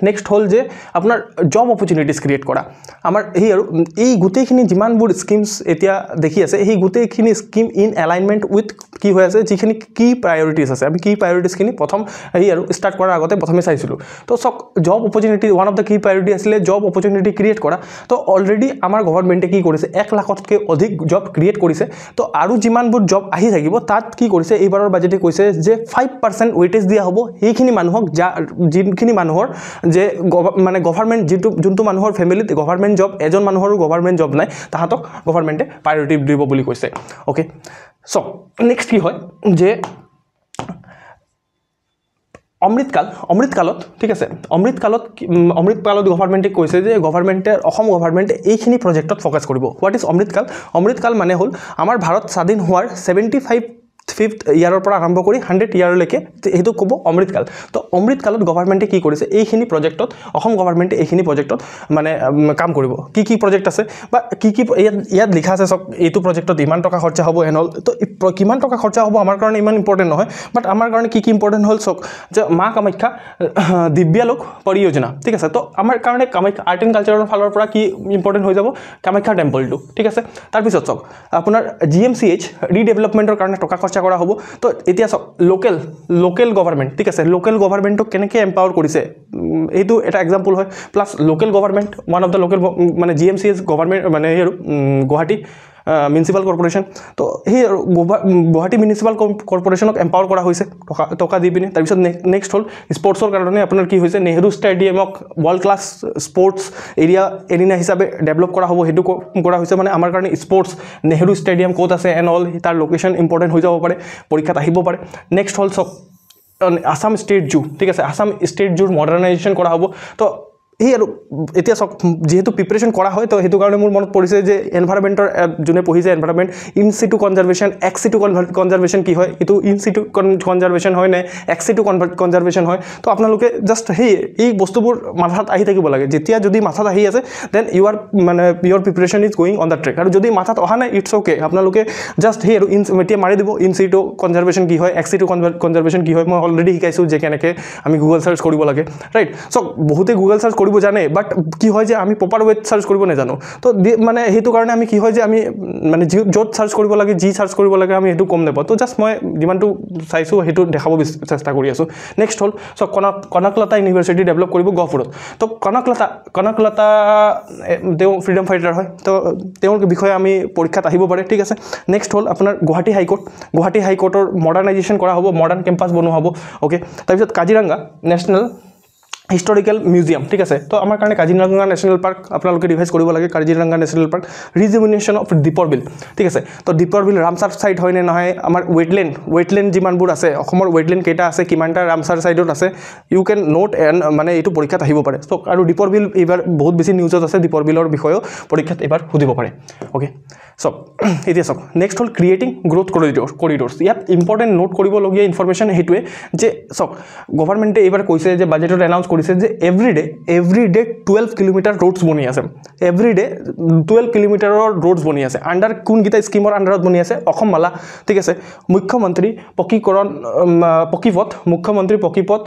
নেক্সট হ'ল যে আপোনাৰ জব অপৰচুনিটিজ ক্ৰিয়েট কৰা আমাৰ সেই আৰু এই গোটেইখিনি যিমানবোৰ স্কিমছ এতিয়া দেখি আছে সেই গোটেইখিনি স্কিম ইন এলাইনমেণ্ট উইথ কি হৈ আছে যিখিনি কি প্ৰায়ৰিটিজ আছে আমি কি প্ৰায়ৰিটিজখিনি প্ৰথম এই আৰু ষ্টাৰ্ট কৰাৰ আগতে প্ৰথমে চাইছিলোঁ তো চক job opportunity one of the কি প্ৰায়ৰিটি আছিলে জব অপৰচুনিটি ক্ৰিয়েট কৰা তো অলৰেডি আমাৰ গভৰ্ণমেণ্টে কি কৰিছে 1 লাখতকৈ অধিক জব ক্ৰিয়েট কৰিছে তো আৰু যিমানবোৰ জব আহি থাকিব তাত কি কৰিছে এইবাৰৰ বাজেটে কৈছে যে 5% ৱেইটেজ দিয়া হ'ব সেইখিনি মানুহক যিখিনি মানুহৰ যে মানে গভৰ্ণমেণ্ট যোনটো মানুহৰ ফেমিলিত গভৰ্ণমেণ্ট জব এজন মানুহৰো গভৰ্ণমেণ্ট জব নাই তাহাঁতক গভৰ্ণমেণ্টে প্ৰায়ৰিটি দিব বুলি কৈছে অ'কে চ' নেক্সট কি হয় যে অমৃতকালত ঠিক আছে অমৃতকালত গভৰ্ণমেণ্টে কৈছে যে অসম গভৰ্ণমেণ্টে এইখিনি প্ৰজেক্টত ফ'কাছ কৰিব হোৱাট ইজ অমৃতকাল মানে হ'ল আমাৰ ভাৰত স্বাধীন হোৱাৰ 75th ইয়াৰৰ পৰা আৰম্ভ কৰি 100 ইয়াৰলৈকে সেইটো ক'ব অমৃতকাল তো অমৃতকালত গভৰ্ণমেণ্টে কি কৰিছে এইখিনি প্ৰজেক্টত অসম গভৰ্ণমেণ্টে এইখিনি প্ৰজেক্টত মানে কাম কৰিব কি প্ৰজেক্ট আছে বা কি ইয়াত লিখা আছে চক এইটো প্ৰজেক্টত ইমান টকা খৰচা হ'ব এনল তো কিমান টকা খৰচা হ'ব আমাৰ কাৰণে ইমান ইম্পৰ্টেণ্ট নহয় বাট আমাৰ কাৰণে কি ইম্পৰ্টেণ্ট হ'ল চক যে মা কামাখ্যা দিব্যালোক পৰিযোজনা ঠিক আছে তো আমাৰ কাৰণে কামাখ্যা আৰ্ট এণ্ড কালচাৰৰ ফালৰ পৰা কি ইম্পৰ্টেণ্ট হৈ যাব কামাখ্যা টেম্পলটো ঠিক আছে তাৰপিছত চক আপোনাৰ GMCH ৰিডেভেলপমেণ্টৰ কাৰণে টকা খৰচা কৰা হ'ব তো এতিয়া চক লোকেল গভৰ্ণমেণ্ট ঠিক আছে লোকেল গভৰ্ণমেণ্টক কেনেকৈ এম্পাৱাৰ কৰিছে এইটো এটা এক্সাম্পল হয় plus local government one of the local মানে GMCS গভৰ্ণমেণ্ট মানে সেই আৰু গুৱাহাটী মিউনিচিপাল কৰ্পোৰেশ্যন তো সেই গুৱাহাটী মিউনিচিপাল কৰ্পোৰেশ্যনক এম্পাৱাৰ কৰা হৈছে টকা দি পিনে তাৰপিছত নেক্সট হ'ল স্পৰ্টছৰ কাৰণে আপোনাৰ কি হৈছে নেহৰু ষ্টেডিয়ামক ৱৰ্ল্ড ক্লাছ স্পৰ্টছ এৰিনা হিচাপে ডেভেলপ কৰা হ'ব সেইটো কৰা হৈছে মানে আমাৰ কাৰণে স্পৰ্টছ নেহৰু ষ্টেডিয়াম ক'ত আছে এণ্ড অল তাৰ লোকেশ্যন ইম্পৰ্টেণ্ট হৈ যাব পাৰে পৰীক্ষাত আহিব পাৰে নেক্সট হ'ল চব আসাম ষ্টেট জু ঠিক আছে আসাম ষ্টেট জুৰ মডাৰ্ণাইজেশ্যন কৰা হ'ব তো এই আৰু এতিয়া চক যেহেতু প্ৰিপাৰেশ্যন কৰা হয় তো সেইটো কাৰণে মোৰ মনত পৰিছে যে এনভাইৰনমেণ্টৰ যোনে পঢ়িছে environment in situ conservation ex situ conservation কি হয় এইটো ইন সিটু কনজাৰ্ভেশ্যন হয় নে এক্স সিটু কনজাৰ্ভেশ্যন হয় তো আপোনালোকে জাষ্ট এই বস্তুবোৰ মাথাত আহি থাকিব লাগে যেতিয়া যদি মাথাত আহি আছে then your preparation is going on the track আৰু যদি মাথাত অহা নাই ইটছ অ'কে আপোনালোকে জাষ্ট সেই আৰু এতিয়া মাৰি দিব ইন সিটু কনজাৰ্ভেশ্যন কি হয় এক্স সিটু কনজাৰ্ভেশ্যন কি হয় মই অলৰেডি শিকাইছোঁ যে কেনেকৈ আমি গুগল চাৰ্চ কৰিব লাগে ৰাইট চক বহুতে গুগল চাৰ্চ কৰিব জানে বাট কি হয় যে আমি প্ৰপাৰ ৱেত চাৰ্চ কৰিব নাজানো তো মানে সেইটো কাৰণে আমি কি হয় যে আমি মানে য'ত চাৰ্চ কৰিব লাগে যি চাৰ্চ কৰিব লাগে আমি সেইটো কম নাপাওঁ তো জাষ্ট মই যিমানটো চাইছোঁ সেইটো দেখাব চেষ্টা কৰি আছোঁ নেক্সট হ'ল চ' কনকলতা ইউনিভাৰ্চিটি ডেভেলপ কৰিব গহপুৰত তো কনকলতা তেওঁ ফ্ৰীডম ফাইটাৰ হয় তো তেওঁৰ বিষয়ে আমি পৰীক্ষাত আহিব পাৰে ঠিক আছে নেক্সট হ'ল আপোনাৰ গুৱাহাটী হাইকোৰ্টৰ মডাৰ্ণাইজেশ্যন কৰা হ'ব মডাৰ্ণ কেম্পাছ বনোৱা হ'ব অ'কে তাৰপিছত কাজিৰঙা নেশ্যনেল হিষ্টৰিকেল মিউজিয়াম ঠিক আছে তো আমাৰ কাৰণে কাজিৰঙা নেশ্যনেল পাৰ্ক আপোনালোকে ৰিভাইজ কৰিব লাগে Kaziranga national park rejuvenation of দীপৰ বিল ঠিক আছে তো দীপৰ বিল ৰামচাৰ ছাইট হয় নে নহয় আমাৰ ৱেটলেণ্ড যিমানবোৰ আছে অসমৰ ৱেটলেণ্ড কেইটা আছে কিমানটা ৰামচাৰ ছাইডত আছে ইউ কেন নোট এণ্ড মানে এইটো পৰীক্ষাত আহিব পাৰে চ' আৰু দীপৰ বিল এইবাৰ বহুত বেছি নিউজত আছে দীপৰ বিলৰ বিষয়েও পৰীক্ষাত এইবাৰ সুধিব পাৰে অ'কে চক এতিয়া চক নেক্সট হ'ল ক্ৰিয়েটিং গ্ৰ'থ কৰিডৰ্ছ ইয়াত ইম্পৰ্টেণ্ট নোট কৰিবলগীয়া ইনফৰমেশ্যন সেইটোৱে যে চক গভৰ্ণমেণ্টে এইবাৰ কৈছে যে বাজেটত এনাউন্স কৰিছে যে এভৰি ডে 12 কিলোমিটাৰ ৰোডছ বনি আছে এভৰি ডে 12 কিলোমিটাৰৰ ৰোডছ বনি আছে আণ্ডাৰ কোনকেইটা স্কিমৰ আণ্ডাৰত বনি আছে অসম মালা ঠিক আছে মুখ্যমন্ত্ৰী পকীপথ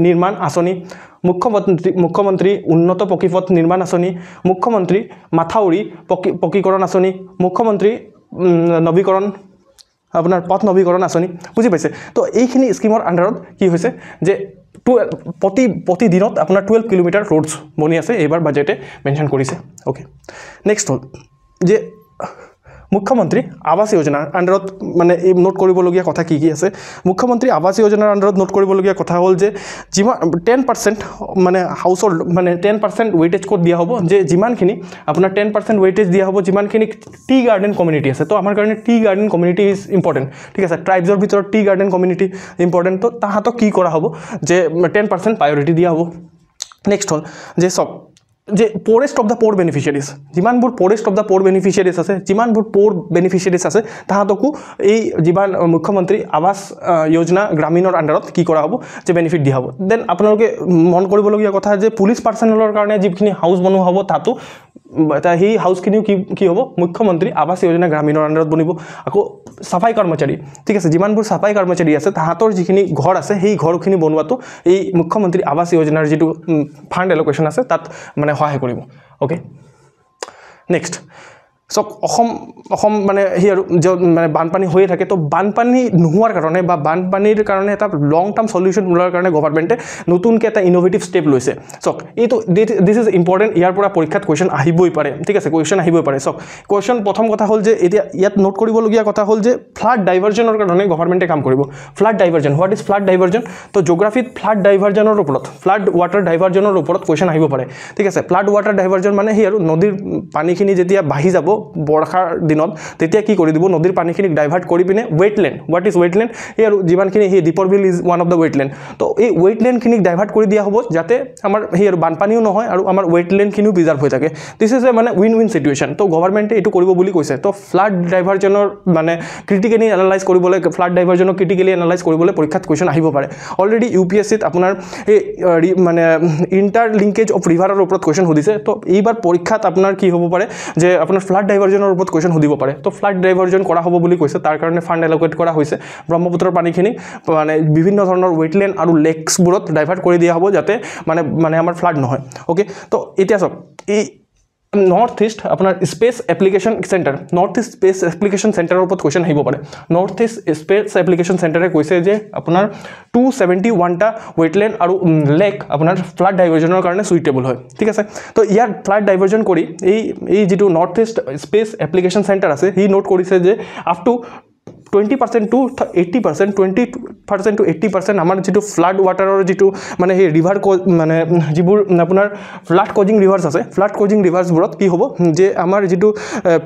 নিৰ্মাণ আঁচনি মুখ্যমন্ত্ৰী উন্নত পকীপথ নিৰ্মাণ আঁচনি মুখ্যমন্ত্ৰী মাথাউৰি পকীকৰণ আঁচনি মুখ্যমন্ত্ৰী নৱীকৰণ আপোনাৰ পথ নৱীকৰণ আঁচনি বুজি পাইছে তো এইখিনি স্কিমৰ আণ্ডাৰত কি হৈছে যে প্ৰতিদিনত আপোনাৰ 12 কিলোমিটাৰ ৰোডছ বনি আছে এইবাৰ বাজেটে মেনশ্যন কৰিছে অ'কে নেক্সট হ'ল যে মুখ্যমন্ত্ৰী আৱাস যোজনাৰ আণ্ডাৰত মানে এই নোট কৰিবলগীয়া কথা কি আছে মুখ্যমন্ত্ৰী আৱাস যোজনাৰ আণ্ডাৰত নোট কৰিবলগীয়া কথা হ'ল যে যিমান 10% মানে হাউচ হোল্ড মানে 10% ৱেইটেজ ক'ত দিয়া হ'ব যে যিমানখিনি আপোনাৰ 10% ৱেইটেজ দিয়া হ'ব যিমানখিনি টি গাৰ্ডেন কমিউনিটি আছে তো আমাৰ কাৰণে tea garden community is important ঠিক আছে ট্ৰাইবছৰ ভিতৰত টি গাৰ্ডেন কমিউনিটি ইম্পৰ্টেণ্ট তো তাহাঁতক কি কৰা হ'ব যে 10% প্ৰায়ৰিটি দিয়া হ'ব নেক্সট হ'ল যে চব যে প'ৰেষ্ট অফ দ্য প'ৰ বেনিফিচিয়াৰিজ যিমানবোৰ প'ৰেষ্ট অফ দ্য প'ৰ বেনিফিচিয়াৰিজ আছে যিমানবোৰ প'ৰ বেনিফিচিয়াৰিজ আছে তাহাঁতকো এই যিমান মুখ্যমন্ত্ৰী আৱাস যোজনা গ্ৰামীণৰ আণ্ডাৰত কি কৰা হ'ব যে বেনিফিট দিয়া হ'ব দেন আপোনালোকে মন কৰিবলগীয়া কথা যে পুলিচ পাৰ্চনেলৰ কাৰণে যিখিনি হাউচ বনোৱা হ'ব তাতো সেই হাউচখিনিও কি হ'ব মুখ্যমন্ত্ৰী আৱাস যোজনা গ্ৰামীণৰ আণ্ডাৰত বনিব আকৌ চাফাই কৰ্মচাৰী ঠিক আছে যিমানবোৰ চাফাই কৰ্মচাৰী আছে তাহাঁতৰ যিখিনি ঘৰ আছে সেই ঘৰখিনি বনোৱাটো এই মুখ্যমন্ত্ৰী আৱাস যোজনাৰ যিটো ফাণ্ড এল'কেশ্যন আছে তাত মানে সহায় কৰিব অ'কে নেক্সট চক অসম মানে সেই আৰু মানে বানপানী হৈয়ে থাকে তো বানপানী নোহোৱাৰ কাৰণে বা বানপানীৰ কাৰণে এটা লং টাৰ্ম সলিউশ্যন ওলোৱাৰ কাৰণে গভৰ্ণমেণ্টে নতুনকৈ এটা ইনোভেটিভ ষ্টেপ লৈছে চক এইটো দিছ ইজ ইম্পৰ্টেণ্ট ইয়াৰ পৰা পৰীক্ষাত কুৱেশ্যন আহিবই পাৰে ঠিক আছে কুৱেশ্যন আহিবই পাৰে চক কুৱেশ্যন প্ৰথম কথা হ'ল যে এতিয়া ইয়াত নোট কৰিবলগীয়া কথা হ'ল যে ফ্লাড ডাইভাৰ্জনৰ কাৰণে গভৰ্ণমেণ্টে কাম কৰিব ফ্লাড ডাইভাৰ্জন হোৱাট ইজ ফ্লাড ডাইভাৰ্জন তো জিঅ'গ্ৰাফিত ফ্লাড ডাইভাৰ্জনৰ ওপৰত ফ্লাড ৱাটাৰ ডাইভাৰ্জনৰ ওপৰত কুৱেশ্যন আহিব পাৰে ঠিক আছে ফ্লাড ৱাটাৰ ডাইভাৰ্জন মানে সেই আৰু নদীৰ পানীখিনি যেতিয়া বাঢ়ি যাব বৰ্ষাৰ দিনত তেতিয়া কি কৰি দিব নদীৰ পানীখিনিক ডাইভাৰ্ট কৰি পিনে ৱেটলেণ্ড হোৱাট ইজ ৱেটলেণ্ড এই আৰু যিমানখিনি সেই দীপৰ bill is one of the wetland তো এই ৱেটলেণ্ডখিনিক ডাইভাৰ্ট কৰি দিয়া হ'ব যাতে আমাৰ সেই আৰু বানপানীও নহয় আৰু আমাৰ ৱেটলেণ্ডখিনিও প্ৰিজাৰ্ভ হৈ থাকে দিছ ইজ এ মানে উইন চিটুৱেশ্যন তো গভৰ্ণমেণ্টে এইটো কৰিব বুলি কৈছে তো ফ্লাড ডাইভাৰ্জনৰ মানে ক্ৰিটিকেলি এনালাইজ কৰিবলৈ ফ্লাড ডাইভাৰ্জনক ক্ৰিটিকেলি এনালাইজ কৰিবলৈ পৰীক্ষাত কুৱেশ্যন আহিব পাৰে অলৰেডি UPSCত আপোনাৰ এই মানে ইণ্টাৰ লিংকেজ অফ ৰিভাৰৰ ওপৰত কুৱেশ্যন সুধিছে তো এইবাৰ পৰীক্ষাত আপোনাৰ কি হ'ব পাৰে যে আপোনাৰ ফ্লাড ডাইভাৰ্জনৰ ওপৰত কুৱেশ্যন সুধিব পাৰে তো ফ্লাড ডাইভাৰ্জন কৰা হ'ব বুলি কৈছে তাৰ কাৰণে ফাণ্ড এল'কেট কৰা হৈছে ব্ৰহ্মপুত্ৰৰ পানীখিনি মানে বিভিন্ন ধৰণৰ ৱেটলেণ্ড আৰু লেকছবোৰত ডাইভাৰ্ট কৰি দিয়া হ'ব যাতে মানে আমাৰ ফ্লাড নহয় অ'কে তো এতিয়া চাওক এই নৰ্থ ইষ্ট আপোনাৰ space application centre north east space application চেণ্টাৰৰ ওপৰত কুৱেশ্যন আহিব পাৰে নৰ্থ ইষ্ট স্পেচ এপ্লিকেশ্যন চেণ্টাৰে কৈছে যে আপোনাৰ 271টা ৱেটলেণ্ড আৰু লেক আপোনাৰ ফ্লাড ডাইভাৰ্জনৰ কাৰণে সুইটেবল হয় ঠিক আছে তো ইয়াৰ ফ্লাড ডাইভাৰ্জন কৰি এই যিটো north east space application centre আছে সি নোট কৰিছে যে আপ টু 20% to 80% 20% to 80% আমাৰ যেটো ফ্লাড ওয়াটাৰৰ যেটো মানে এই ৰিভাৰ মানে যিবোৰ আপোনাৰ ফ্লাড কজিং ৰিভাৰ্স আছে ফ্লাড কজিং ৰিভাৰ্সবোৰত কি হ'ব যে আমাৰ যেটো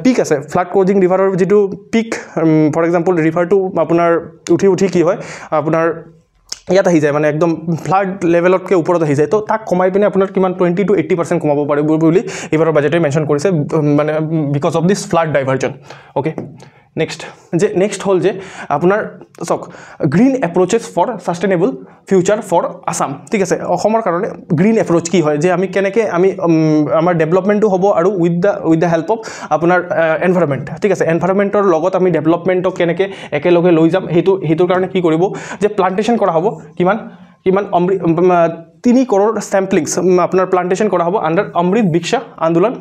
পিক আছে ফ্লাড কজিং ৰিভাৰৰ যেটো পিক ফৰ এক্সাম্পল ৰিভাৰটো আপোনাৰ উঠি কি হয় আপোনাৰ ইয়াত আহি যায় মানে একদম ফ্লাড লেভেলতকৈ ওপৰত আহি যায় তো তাক কমাই পিনে আপোনাৰ কিমান 20 to 80% কমাব পাৰিব বুলি এইবাৰৰ বাজেটে মেনশ্যন কৰিছে মানে because of this flood diversion okay next হল যে আপোনাৰ চক green approaches for sustainable future for Assam ঠিক আছে অসমৰ কাৰণে গ্ৰীণ এপ্ৰোচ কি হয় যে আমি কেনেকৈ আমি আমাৰ ডেভেলপমেণ্টটো হ'ব আৰু উইথ দ্য হেল্প অফ আপোনাৰ এনভাইৰনমেণ্ট ঠিক আছে এনভাইৰনমেণ্টৰ লগত আমি ডেভেলপমেণ্টক কেনেকৈ একেলগে লৈ যাম সেইটোৰ কাৰণে কি কৰিব যে প্লান্টেশ্যন কৰা হ'ব কিমান 3 crore স্টেম্পলিংছ আপোনাৰ প্লান্টেশ্যন কৰা হ'ব আণ্ডাৰ অমৃত বিকশা আন্দোলন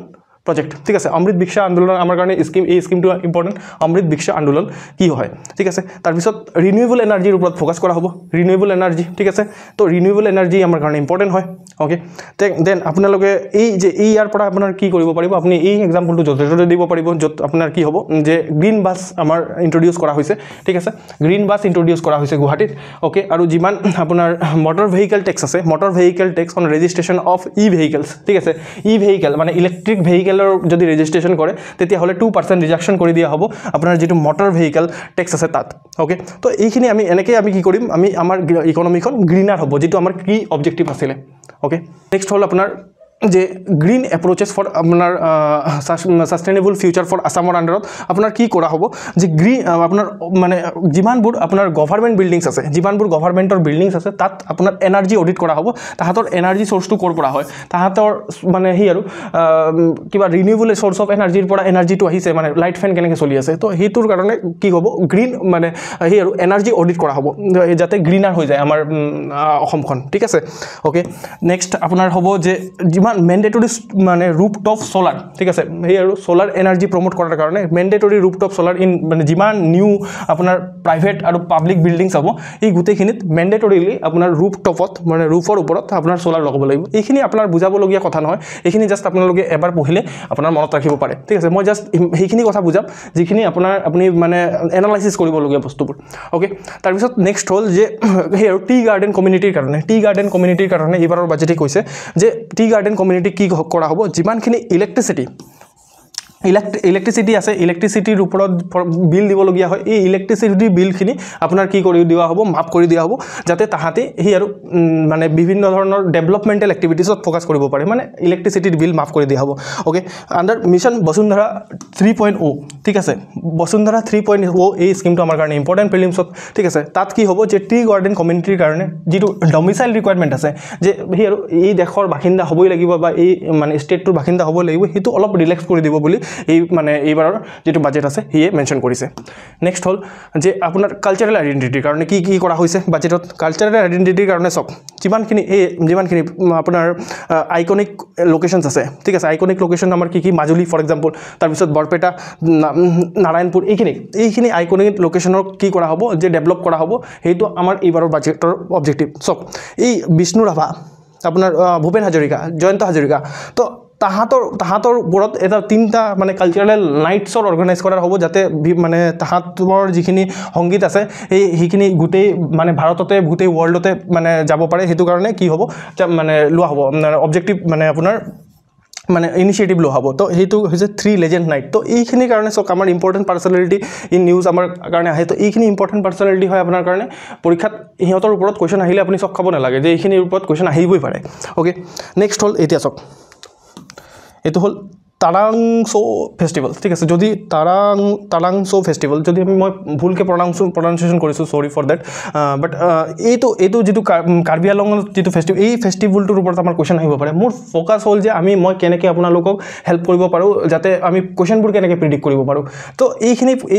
project ঠিক আছে অমৃত বিকশা আন্দোলন আমাৰ কাৰণে স্কিম এই স্কিমটো ইম্পৰ্টেন্ট অমৃত বিকশা আন্দোলন কি হয় ঠিক আছে তাৰ পিছত ৰিনিউৱেবল এনাৰ্জিৰ ওপৰত ফোকাস কৰা হ'ব ৰিনিউৱেবল এনাৰ্জি ঠিক আছে তো ৰিনিউৱেবল এনাৰ্জি আমাৰ কাৰণে ইম্পৰ্টেন্ট হয় ওকে দেন আপোনালোকে এই যে ইয়াৰ পৰা আপোনাৰ কি কৰিব পাৰিব আপুনি এই এক্সাম্পলটো য'তে দিব পাৰিব য'ত আপোনাৰ কি হ'ব যে গ্ৰীণ বাছ আমাৰ ইন্ট্ৰোডিউস কৰা হৈছে ঠিক আছে গ্ৰীণ বাছ ইন্ট্ৰোডিউস কৰা হৈছে গুৱাহাটীত ওকে আৰু যিমান আপোনাৰ মটৰ ভেহিকল টেক্স আছে motor vehicle tax on registration of e vehicles ঠিক আছে ই ভেহিকল মানে ইলেক্ট্ৰিক ভেহিকল যদি ৰেজিষ্ট্ৰেশ্যন কৰে তেতিয়া হলে 2% ৰিডাকশন কৰি দিয়া হ'ব আপোনাৰ যেটো মটৰ ভেহিকল টেক্স আছে তাত ওকে তো এইখিনি আমি এনেকৈ আমি কি কৰিম আমি আমাৰ ইকোনমিখন গ্ৰীনাৰ হ'ব যেটো আমাৰ কি অবজেক্টিভ আছিল ওকে নেক্সট হল আপোনাৰ যে গ্ৰীণ এপ্ৰোচেছ ফৰ আপোনাৰ সাস্টেইনেবল ফিউচাৰ ফৰ আসামৰ আণ্ডাৰত আপোনাৰ কি কৰা হ'ব যে আপোনাৰ মানে যিমানবোৰ আপোনাৰ গভৰ্ণমেণ্ট বিল্ডিংছ আছে যিমানবোৰ গভৰ্ণমেণ্টৰ বিল্ডিংছ আছে তাত আপোনাৰ এনাৰ্জি অডিট কৰা হ'ব তাহাঁতৰ এনাৰ্জি সোৰ্সটো ক'ৰ পৰা হয় তাহাঁতৰ মানে হি আৰু কিবা ৰিনিউৱেবল সোৰ্স অফ এনাৰ্জিৰ পৰা এনাৰ্জিটো আহিছে মানে লাইট ফেন কেনেকৈ চলি আছে তো সেইটোৰ কাৰণে কি হ'ব গ্ৰীণ মানে হি আৰু এনাৰ্জি অডিট কৰা হ'ব যাতে গ্ৰীনাৰ হৈ যায় আমাৰ অসমখন ঠিক আছে ওকে নেক্সট আপোনাৰ হ'ব যে mandatory মানে rooftop solar ঠিক আছে এই আৰু সোলাৰ এনাৰ্জি প্ৰমোট কৰাৰ কাৰণে mandatory rooftop solar ইন মানে যিমান নিউ আপোনাৰ প্ৰাইভেট আৰু পাব্লিক বিল্ডিংছ হ'ব এই গুটেখিনিত ম্যান্ডেটৰিলি আপোনাৰ rooftopত মানে roofer ওপৰত আপোনাৰ সোলাৰ লগাব লাগিব এইখিনি আপোনাৰ বুজাবলগীয়া কথা নহয় এইখিনি জাস্ট আপোনালোকে এবাৰ পঢ়িলে আপোনাৰ মনত ৰাখিব পাৰে ঠিক আছে মই জাস্ট সেইখিনি কথা বুজাম যিখিনি আপুনি মানে এনালাইসিস কৰিবলগীয়া বস্তুবোৰ ওকে তাৰ পিছত নেক্সট হল যে এই আৰু টি গাৰ্ডেন কমিউনিটিৰ কাৰণে এইবাৰৰ বাজেটে কৈছে যে টি গাৰ্ডেন কমিউনিটি কি কৰা হ'ব যিমানখিনি ইলেক্ট্ৰিচিটি আছে ইলেক্ট্ৰিচিটিৰ ওপৰত বিল দিবলগীয়া হয় এই ইলেক্ট্ৰিচিটি বিলখিনি আপোনাৰ কি কৰি দিয়া হ'ব মাফ কৰি দিয়া হ'ব যাতে তাহাঁতে সেই আৰু মানে বিভিন্ন ধৰণৰ ডেভেলপমেণ্টেল এক্টিভিটিছত ফোকাস কৰিব পাৰে মানে ইলেক্ট্ৰিচিটিৰ বিল মাফ কৰি দিয়া হ'ব ওকে আণ্ডাৰ মিছন বসুন্ধৰা 3.0 ঠিক আছে বসুন্ধৰা 3.0 এই স্কিমটো আমাৰ কাৰণে ইম্পৰ্টেণ্ট প্ৰিলিমছত ঠিক আছে তাত কি হ'ব যে টি গাৰ্ডেন কমিউনিটিৰ কাৰণে যিটো ডমিচাইল ৰিকুৱাৰমেণ্ট আছে যে সেই আৰু এই দেশৰ বাসিন্দা হ'বই লাগিব বা এই মানে ষ্টেটটোৰ বাসিন্দা হ'ব লাগিব সেইটো অলপ ৰিলেক্স কৰি দিব বুলি এই মানে এইবাৰৰ যেটো বাজেট আছে হিয়ে মেনশ্যন কৰিছে নেক্সট হল যে আপোনাৰ কালচাৰেল আইডেন্টিটিৰ কাৰণে কি কৰা হৈছে বাজেটত কালচাৰেল আইডেন্টিটিৰ কাৰণে সব যিমানখিনি আপোনাৰ আইকনিক লোকেশনছ আছে ঠিক আছে আইকনিক লোকেশন আমাৰ কি মাজুলী ফৰ এক্সাম্পল তাৰ পিছত বৰপেটা নাৰায়ণপুৰ এইখিনি আইকনিক লোকেশনৰ কি কৰা হ'ব যে ডেভেলপ কৰা হ'ব সেইটো আমাৰ এইবাৰৰ বাজেটৰ অবজেক্টিভ সব এই বিষ্ণু ৰাভা আপোনাৰ ভূপেন হাজৰিকা জয়ন্ত হাজৰিকা তো তাহাঁতৰ ওপৰত এটা 3টা মানে কালচাৰেল নাইটছৰ অৰ্গানাইজ কৰা হ'ব যাতে মানে তাহাঁতৰ যিখিনি সংগীত আছে সেইখিনি গোটেই মানে ভাৰততে গোটেই ৱৰ্ল্ডতে মানে যাব পাৰে সেইটো কাৰণে কি হ'ব মানে লোৱা হ'ব অবজেক্টিভ মানে আপোনাৰ মানে ইনিশিয়েটিভ লোৱা হ'ব তো সেইটো হৈছে 3 লেজেণ্ড নাইট তো এইখিনিৰ কাৰণে চক আমাৰ ইম্পৰ্টেণ্ট পাৰ্চনেলিটি ইন নিউজ আমাৰ কাৰণে আহে তো এইখিনি ইম্পৰ্টেণ্ট পাৰ্চনেলিটি হয় আপোনাৰ কাৰণে পৰীক্ষাত সিহঁতৰ ওপৰত কুৱেশ্যন আহিলে আপুনি চক খাব নালাগে যে এইখিনিৰ ওপৰত কুৱেশ্যন আহিবই পাৰে ওকে নেক্সট হল এতিয়া চক এটো হল তাৰাংসো ফেষ্টিভেল ঠিক আছে যদি তাৰাংসো ফেষ্টিভেল যদি মই ভুলকৈ প্ৰনাউন্সিয়েশ্যন কৰিছোঁ সৰি ফৰ দ্যাট বাট এইটো যেটো কাৰ্বি আংলঙৰ যেটো ফেষ্টিভেল এই ফেষ্টিভেলটোৰ ওপৰত আমাৰ কুৱেশ্যন আহিব পাৰে মোৰ ফোকাস হ'ল যে মই কেনেকৈ আপোনালোকক হেল্প কৰিব পাৰোঁ যাতে আমি কুৱেশ্যনবোৰ কেনেকৈ প্ৰিডিক্ট কৰিব পাৰোঁ তো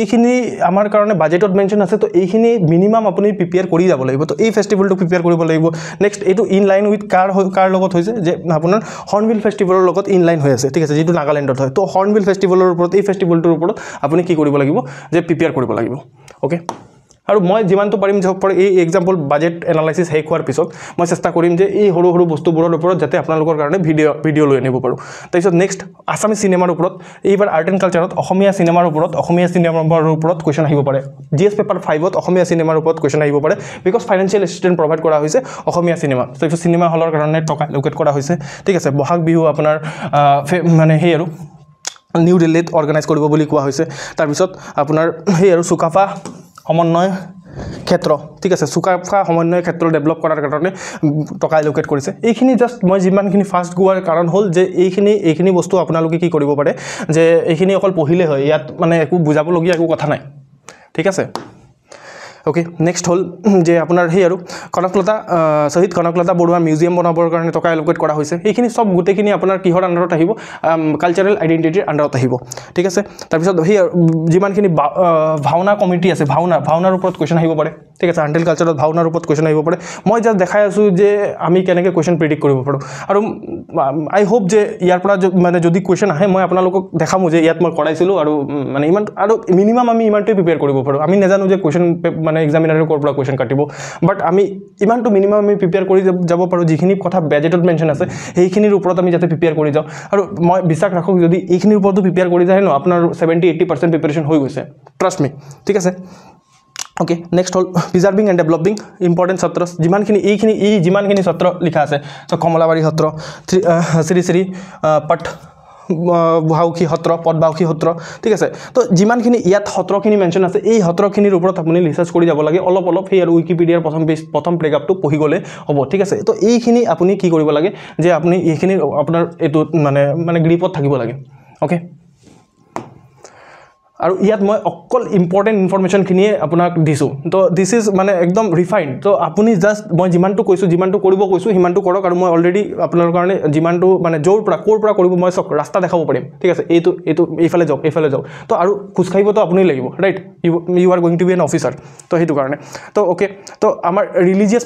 এইখিনি আমাৰ কাৰণে বাজেটত মেনশ্যন আছে তো এইখিনি মিনিমাম আপুনি প্ৰিপেয়াৰ কৰি যাব লাগিব তো এই ফেষ্টিভেলটো প্ৰিপেয়াৰ কৰিব লাগিব নেক্সট এইটো ইন লাইন উইথ কাৰ লগত হৈছে যে আপোনাৰ হৰ্ণবিল ফেষ্টিভেলৰ লগত ইন লাইন হৈ আছে ঠিক আছে যেটো নাগালেণ্ডত হয় তো হৰ্ণবিল ফেষ্টিভেলৰ ওপৰত এই ফেষ্টিভেলটোৰ ওপৰত আপুনি কি কৰিব লাগিব যে প্ৰিপেয়াৰ কৰিব লাগিব ওকে আৰু মই যিমানটো পাৰিম যে এই এক্সাম্পল বাজেট এনালাইচিছ শেষ হোৱাৰ পিছত মই চেষ্টা কৰিম যে এই সৰু সৰু বস্তুবোৰৰ ওপৰত যাতে আপোনালোকৰ কাৰণে ভিডিঅ' লৈ আনিব পাৰোঁ তাৰপিছত নেক্সট আছামিজ চিনেমাৰ ওপৰত এইবাৰ আৰ্ট এণ্ড কালচাৰত অসমীয়া চিনেমাৰ ওপৰত কুৱেশ্যন আহিব পাৰে GS পেপাৰ 5ত অসমীয়া চিনেমাৰ ওপৰত কুৱেশ্যন আহিব পাৰে বিকজ ফাইনেন্সিয়েল এছিষ্টেণ্ট প্ৰভাইড কৰা হৈছে অসমীয়া চিনেমা তাৰপিছত চিনেমা হলৰ কাৰণে টকা এলোকেট কৰা হৈছে ঠিক আছে বহাগ বিহু আপোনাৰ মানে সেই আৰু নিউ দিল্লীত অৰ্গেনাইজ কৰিব বুলি কোৱা হৈছে তাৰপিছত আপোনাৰ সেই আৰু চুকাফা সমন্বয় ক্ষেত্ৰ ঠিক আছে চুকাফা সমন্বয় ক্ষেত্ৰ ডেভেলপ কৰাৰ কাৰণে টকা এলোকেট কৰিছে এইখিনি জাষ্ট মই যিমানখিনি ফাষ্ট গোৱাৰ কাৰণ হ'ল যে এইখিনি বস্তু আপোনালোকে কি কৰিব পাৰে যে এইখিনি অকল পঢ়িলে হয় ইয়াত মানে একো বুজাবলগীয়া একো কথা নাই ঠিক আছে ওকে নেক্সট হল যে আপোনাৰ সেই আৰু কনকলতা শহীদ কনকলতা বৰুৱা মিউজিয়াম বনাবৰ কাৰণে টকা এলোকেট কৰা হৈছে এইখিনি সব গোটেইখিনি আপোনাৰ কিহৰ আণ্ডাৰত আহিব কালচাৰেল আইডেণ্টিটিৰ আণ্ডাৰত আহিব ঠিক আছে তাৰপিছত সেই যিমানখিনি ভাওনা কমিটি আছে ভাওনাৰ ওপৰত কুৱেশ্যন আহিব পাৰে ঠিক আছে আৰ্ট এণ্ড কালচাৰত ভাওনাৰ ওপৰত কুৱেশ্যন আহিব পাৰে মই জাষ্ট দেখাই আছোঁ যে আমি কেনেকৈ কুৱেশ্যন প্ৰিডিক্ট কৰিব পাৰোঁ আৰু আই হোপ যে ইয়াৰ পৰা মানে যদি কুৱেশ্যন আহে মই আপোনালোকক দেখামো যে ইয়াত মই কৰাইছিলোঁ আৰু মানে ইমান আৰু মিনিমাম আমি ইমানটোৱে প্ৰিপেয়াৰ কৰিব পাৰোঁ আমি নাজানো যে কুৱেশ্যন মানে এক্সামিনাৰে ক'ৰ পৰা কুৱেশ্যন কাটিব বাট আমি ইমানটো মিনিমাম আমি প্ৰিপেয়াৰ কৰি যাব পাৰোঁ যিখিনি কথা বাজেটত মেনশ্যন আছে সেইখিনিৰ ওপৰত আমি যাতে প্ৰিপেয়াৰ কৰি যাওঁ আৰু মই বিশ্বাস ৰাখোঁ যদি এইখিনিৰ ওপৰতো প্ৰিপেয়াৰ কৰি যায় ন আপোনাৰ 70-80% প্ৰিপেৰেশ্যন হৈ গৈছে ট্ৰাষ্ট মি ঠিক আছে ওকে নেক্সট হল preserving and developing important satra যিমানখিনি সত্ৰ লিখা আছে চ কমলাবাৰী সত্ৰ শ্ৰী শ্ৰী পট বাউসী সত্ৰ পদবাউসী সত্ৰ ঠিক আছে তো যিমানখিনি ইয়াত সত্ৰখিনি মেনশ্যন আছে এই সত্ৰখিনিৰ ওপৰত আপুনি ৰিচাৰ্চ কৰি যাব লাগে অলপ সেই আৰু উইকিপিডিয়াৰ প্ৰথম প্লেগ্ৰাফটো পঢ়ি গ'লে হ'ব ঠিক আছে তো এইখিনি আপুনি কি কৰিব লাগে যে আপুনি এইখিনি আপোনাৰ এইটো মানে গ্ৰিপত থাকিব লাগে ওকে আৰু ইয়াত মই অকল ইম্পৰ্টেণ্ট ইনফৰমেশ্যনখিনিয়ে আপোনাক দিছোঁ তো দিছ ইজ মানে একদম ৰিফাইণ্ড তো আপুনি জাষ্ট মই যিমানটো কৈছোঁ যিমানটো কৰিব কৈছোঁ সিমানটো কৰক আৰু মই অলৰেডি আপোনালোকৰ কাৰণে যিমানটো মানে ক'ৰ পৰা কৰিব মই চব ৰাস্তা দেখাব পাৰিম ঠিক আছে এইটো এইফালে যাওক তো আৰু খোজকাঢ়িবতো আপুনি লাগিব right you are going to be an officer তো সেইটো কাৰণে তো অ'কে তো আমাৰ ৰিলিজিয়াছ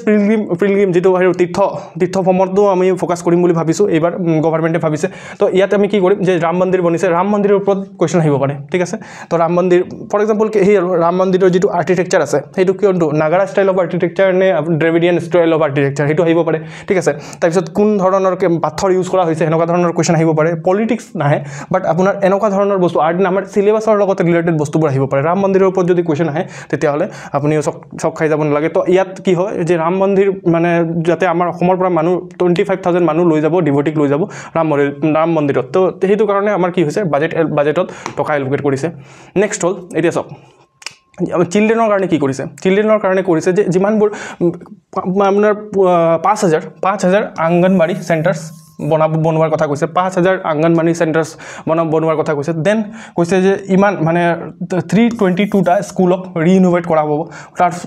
পিলগ্ৰিম যিটো তীৰ্থ ভ্ৰমণটো আমি ফ'কাছ কৰিম বুলি ভাবিছোঁ এইবাৰ গভৰ্ণমেণ্টে ভাবিছে তো ইয়াত আমি কি কৰিম যে ৰাম মন্দিৰ বনিছে ৰাম মন্দিৰৰ ওপৰত কুৱেশ্যন আহিব পাৰে ঠিক আছে তো ৰাম মন্দিৰ ফৰ এক্সাম্পল সেই আৰু ৰাম মন্দিৰৰ যিটো আৰ্কিটেকচাৰ আছে সেইটো কিয়নো নাগাৰা ষ্টাইল অফ আৰ্কিটেকচাৰ নে ড্ৰেভিডিয়ান ষ্টাইল অফ আৰ্কিটেকচাৰ সেইটো আহিব পাৰে ঠিক আছে তাৰপিছত কোন ধৰণৰ পাথৰ ইউজ কৰা হৈছে এনেকুৱা ধৰণৰ কুৱেশ্যন আহিব পাৰে পলিটিক্স নাহে বাট আপোনাৰ এনেকুৱা ধৰণৰ বস্তু আমাৰ চিলেবাছৰ লগত ৰিলেটেড বস্তুবোৰ আহিব পাৰে ৰাম মন্দিৰৰ ওপৰত যদি কুৱেশ্যন আহে তেতিয়াহ'লে আপুনি চক খাই যাব নালাগে তো ইয়াত কি হয় যে ৰাম মন্দিৰ মানে যাতে আমাৰ অসমৰ পৰা মানুহ 25,000 মানুহ লৈ যাব ডিভটিক লৈ যাব ৰাম মন্দিৰত তো সেইটো কাৰণে আমাৰ কি হৈছে বাজেটত টকা এলোকেট কৰিছে নেক্সট হল এতিয়া চাওক চিলড্ৰেনৰ কাৰণে কি কৰিছে চিলড্ৰেনৰ কাৰণে কৰিছে যে যিমানবোৰ আপোনাৰ 5,000 আংগনবাড়ী চেণ্টাৰ্ছ বনোৱাৰ কথা কৈছে 5,000 আংগনবাড়ী চেণ্টাৰ্ছ বনোৱাৰ কথা কৈছে দেন কৈছে যে ইমান মানে 322টা স্কুলক ৰিইনোভেট কৰা হ'ব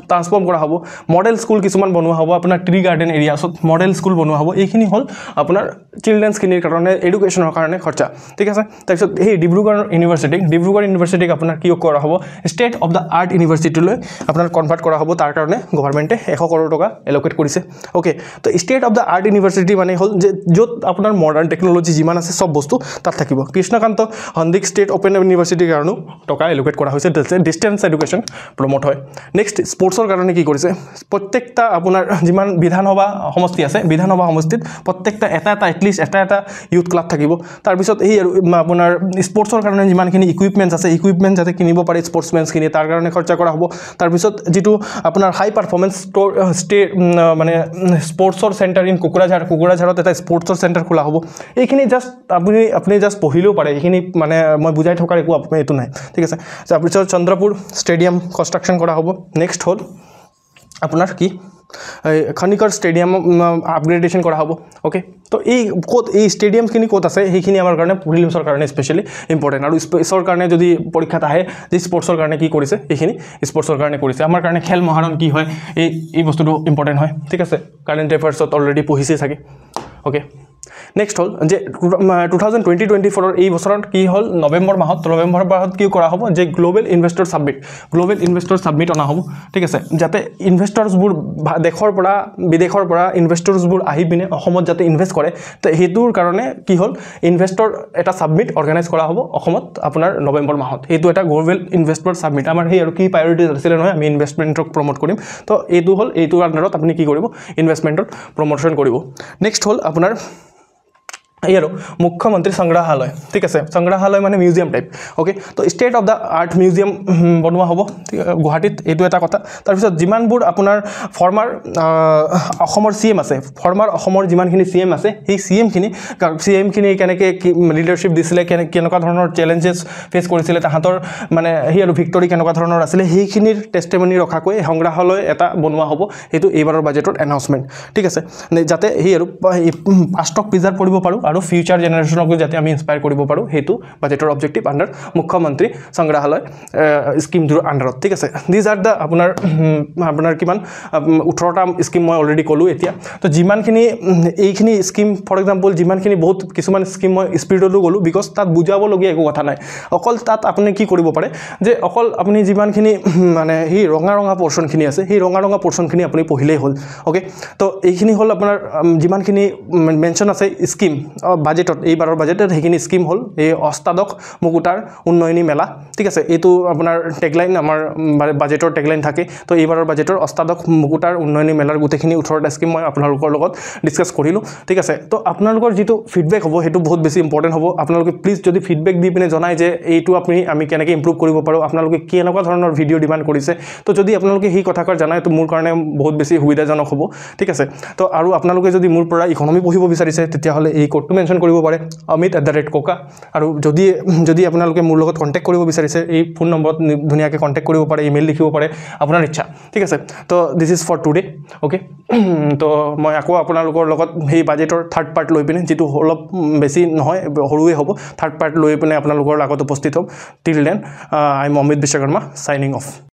ট্ৰান্সফৰ্ম কৰা হ'ব মডেল স্কুল কিছুমান বনোৱা হ'ব আপোনাৰ ট্ৰি গাৰ্ডেন এৰিয়াছত মডেল স্কুল বনোৱা হ'ব এইখিনি হ'ল আপোনাৰ চিলড্ৰেনছখিনিৰ কাৰণে এডুকেশ্যনৰ কাৰণে খৰচা ঠিক আছে তাৰপিছত সেই ডিব্ৰুগড় ইউনিভাৰ্চিটিক আপোনাৰ কি কৰা হ'ব ষ্টেট অফ দ্য আৰ্ট ইউনিভাৰ্চিটিলৈ আপোনাৰ কনভাৰ্ট কৰা হ'ব তাৰ কাৰণে গভৰ্ণমেণ্টে 100 কৰোৰ টকা এলোকেট কৰিছে অ'কে তো state of the art university মানে হ'ল যে য'ত আপোনাৰ মডাৰ্ণ টেকন'লজি যিমান আছে সব বস্তু তাত থাকিব কৃষ্ণকান্ত সন্দিক ষ্টেট অপেন ইউনিভাৰ্চিটিৰ কাৰণেও টকা এলোকেট কৰা হৈছে ডিষ্টেঞ্চ এডুকেশ্যন প্ৰমোট হয় নেক্সট স্পৰ্টছৰ কাৰণে কি কৰিছে প্ৰত্যেকটা আপোনাৰ যিমান বিধানসভা সমষ্টি আছে বিধানসভা সমষ্টিত প্ৰত্যেকটা এটা এটলিষ্ট এটা ইউথ ক্লাব থাকিব তাৰপিছত এই আৰু আপোনাৰ স্পৰ্টছৰ কাৰণে যিমানখিনি ইকুইপমেণ্টছ আছে ইকুইপমেণ্ট যাতে কিনিব পাৰে স্পৰ্টছমেনছখিনি তাৰ কাৰণে খৰচা কৰা হ'ব তাৰপিছত যিটো আপোনাৰ হাই পাৰফৰ্মেঞ্চ মানে স্পৰ্টছৰ চেণ্টাৰ ইন কোকৰাঝাৰত এটা স্পৰ্টছৰ চেণ্টাৰ খোলা হ'ব এইখিনি জাষ্ট আপুনি জাষ্ট পঢ়িলেও পাৰে এইখিনি মানে মই বুজাই থকাৰ একো এইটো নাই ঠিক আছে তাৰপিছত চন্দ্ৰপুৰ ষ্টেডিয়াম কনষ্ট্ৰাকশ্যন কৰা হ'ব নেক্সট হ'ল আপোনাৰ কি খনিকৰ ষ্টেডিয়াম আপগ্ৰেডেশ্যন কৰা হ'ব অ'কে তো এই ষ্টেডিয়ামখিনি ক'ত আছে সেইখিনি আমাৰ কাৰণে প্ৰিলিমছৰ কাৰণে স্পেচিয়েলি ইম্পৰ্টেণ্ট আৰু স্পেচৰ কাৰণে যদি পৰীক্ষাত আহে যে স্পৰ্টছৰ কাৰণে কি কৰিছে এইখিনি স্পৰ্টছৰ কাৰণে কৰিছে আমাৰ কাৰণে খেল মহাৰণ কি হয় এই বস্তুটো ইম্পৰ্টেণ্ট হয় ঠিক আছে কাৰেণ্ট এফেয়াৰ্ছত অলৰেডি পঢ়িছে চাগে অ'কে নেক্সট হ'ল যে 2020-24 এই বছৰত কি হ'ল নৱেম্বৰ মাহত কি কৰা হ'ব যে গ্লোবেল ইনভেষ্টৰ সাবমিট অনা হ'ব ঠিক আছে যাতে ইনভেষ্টৰছবোৰ দেশৰ পৰা বিদেশৰ পৰা ইনভেষ্টৰছবোৰ আহি পিনে অসমত যাতে ইনভেষ্ট কৰে তো হেতুৰ কাৰণে কি হ'ল ইনভেষ্টৰ এটা সাবমিট অৰ্গানাইজ কৰা হ'ব অসমত আপোনাৰ নৱেম্বৰ মাহত এইটো এটা গ্লোবেল ইনভেষ্টৰ সাবমিট আমাৰ সেই আৰু কি প্ৰায়োৰিটিজ আছিল নহয় আমি ইনভেষ্টমেণ্টক প্ৰমোট কৰিম তো এইটো হ'ল এইটোৰ আণ্ডাৰত আপুনি কি কৰিব ইনভেষ্টমেণ্টৰ প্ৰমোশ্যন কৰিব নেক্সট হ'ল আপোনাৰ এই আৰু মুখ্যমন্ত্ৰী সংগ্ৰহালয় ঠিক আছে সংগ্ৰহালয় মানে মিউজিয়াম টাইপ ওকে তো state of the art museum বনোৱা হ'ব গুৱাহাটীত এইটো এটা কথা তাৰপিছত যিমানবোৰ আপোনাৰ ফৰ্মাৰ অসমৰ CM আছে ফৰ্মাৰ অসমৰ যিমানখিনি CM আছে সেই CMখিনি কেনেকৈ লিডাৰশ্বিপ দিছিলে কেনেকুৱা ধৰণৰ চেলেঞ্জেছ ফেচ কৰিছিলে তাহাঁতৰ মানে সেই আৰু ভিক্টৰী কেনেকুৱা ধৰণৰ আছিলে সেইখিনিৰ টেষ্টিমনি ৰখাকৈ সংগ্ৰহালয় এটা বনোৱা হ'ব সেইটো এইবাৰৰ বাজেটৰ এনাউন্সমেণ্ট ঠিক আছে যাতে সেই আৰু পাষ্টক প্ৰিজাৰ্ভ কৰিব পাৰোঁ আৰু ফিউচাৰ জেনাৰেশ্যনকো যাতে আমি ইনস্পায়াৰ কৰিব পাৰোঁ সেইটো বাজেটৰ অবজেক্টিভ আণ্ডাৰ মুখ্যমন্ত্ৰী সংগ্ৰহালয় স্কিমটোৰ আণ্ডাৰত ঠিক আছে দিজ আৰ দ্য আপোনাৰ কিমান 18টা স্কিম মই অলৰেডি ক'লোঁ এতিয়া তো যিমানখিনি এইখিনি স্কিম ফৰ এক্সাম্পল যিমানখিনি বহুত কিছুমান স্কিম মই স্পীডতো গ'লোঁ বিকজ তাত বুজাবলগীয়া একো কথা নাই অকল তাত আপুনি কি কৰিব পাৰে যে অকল আপুনি যিমানখিনি মানে সেই ৰঙা পৰ্চনখিনি আছে সেই ৰঙা পৰ্চনখিনি আপুনি পঢ়িলেই হ'ল ওকে তো এইখিনি হ'ল আপোনাৰ যিমানখিনি মেনশ্যন আছে স্কিম বাজেটত এইবাৰৰ বাজেটত সেইখিনি স্কিম হ'ল এই অষ্টাদশ মুকুতাৰ উন্নয়নী মেলা ঠিক আছে এইটো আপোনাৰ টেগলাইন আমাৰ বাজেটৰ টেগলাইন থাকে তো এইবাৰৰ বাজেটৰ অষ্টাদশ মুকুতাৰ উন্নয়নী মেলাৰ গোটেইখিনি 18টা স্কিম মই আপোনালোকৰ লগত ডিছকাছ কৰিলোঁ ঠিক আছে তো আপোনালোকৰ যিটো ফিডবেক হ'ব সেইটো বহুত বেছি ইম্পৰ্টেণ্ট হ'ব আপোনালোকে প্লিজ যদি ফিডবেক দি পিনে জনায় যে এইটো আমি কেনেকৈ ইম্প্ৰুভ কৰিব পাৰোঁ আপোনালোকে কেনেকুৱা ধৰণৰ ভিডিঅ' ডিমাণ্ড কৰিছে তো যদি আপোনালোকে সেই কথাষাৰ জানায় তো মোৰ কাৰণে বহুত বেছি সুবিধাজনক হ'ব ঠিক আছে তো আৰু আপোনালোকে যদি মোৰ পৰা ইকনমি পঢ়িব বিচাৰিছে তেতিয়াহ'লে এই কোডটো মেনশ্যন কৰিব পাৰে amit@koka আৰু যদি আপোনালোকে মোৰ লগত কণ্টেক্ট কৰিব বিচাৰিছে এই ফোন নম্বৰত ধুনীয়াকৈ কণ্টেক্ট কৰিব পাৰে ইমেইল লিখিব পাৰে আপোনাৰ ইচ্ছা ঠিক আছে তো this is for today okay তো মই আকৌ আপোনালোকৰ লগত সেই বাজেটৰ থাৰ্ড পাৰ্ট লৈ পিনে যিটো অলপ বেছি নহয় সৰুৱে হ'ব থাৰ্ড পাৰ্ট লৈ পিনে আপোনালোকৰ আগত উপস্থিত হ'ম till then I am Amit Vishwakarma signing of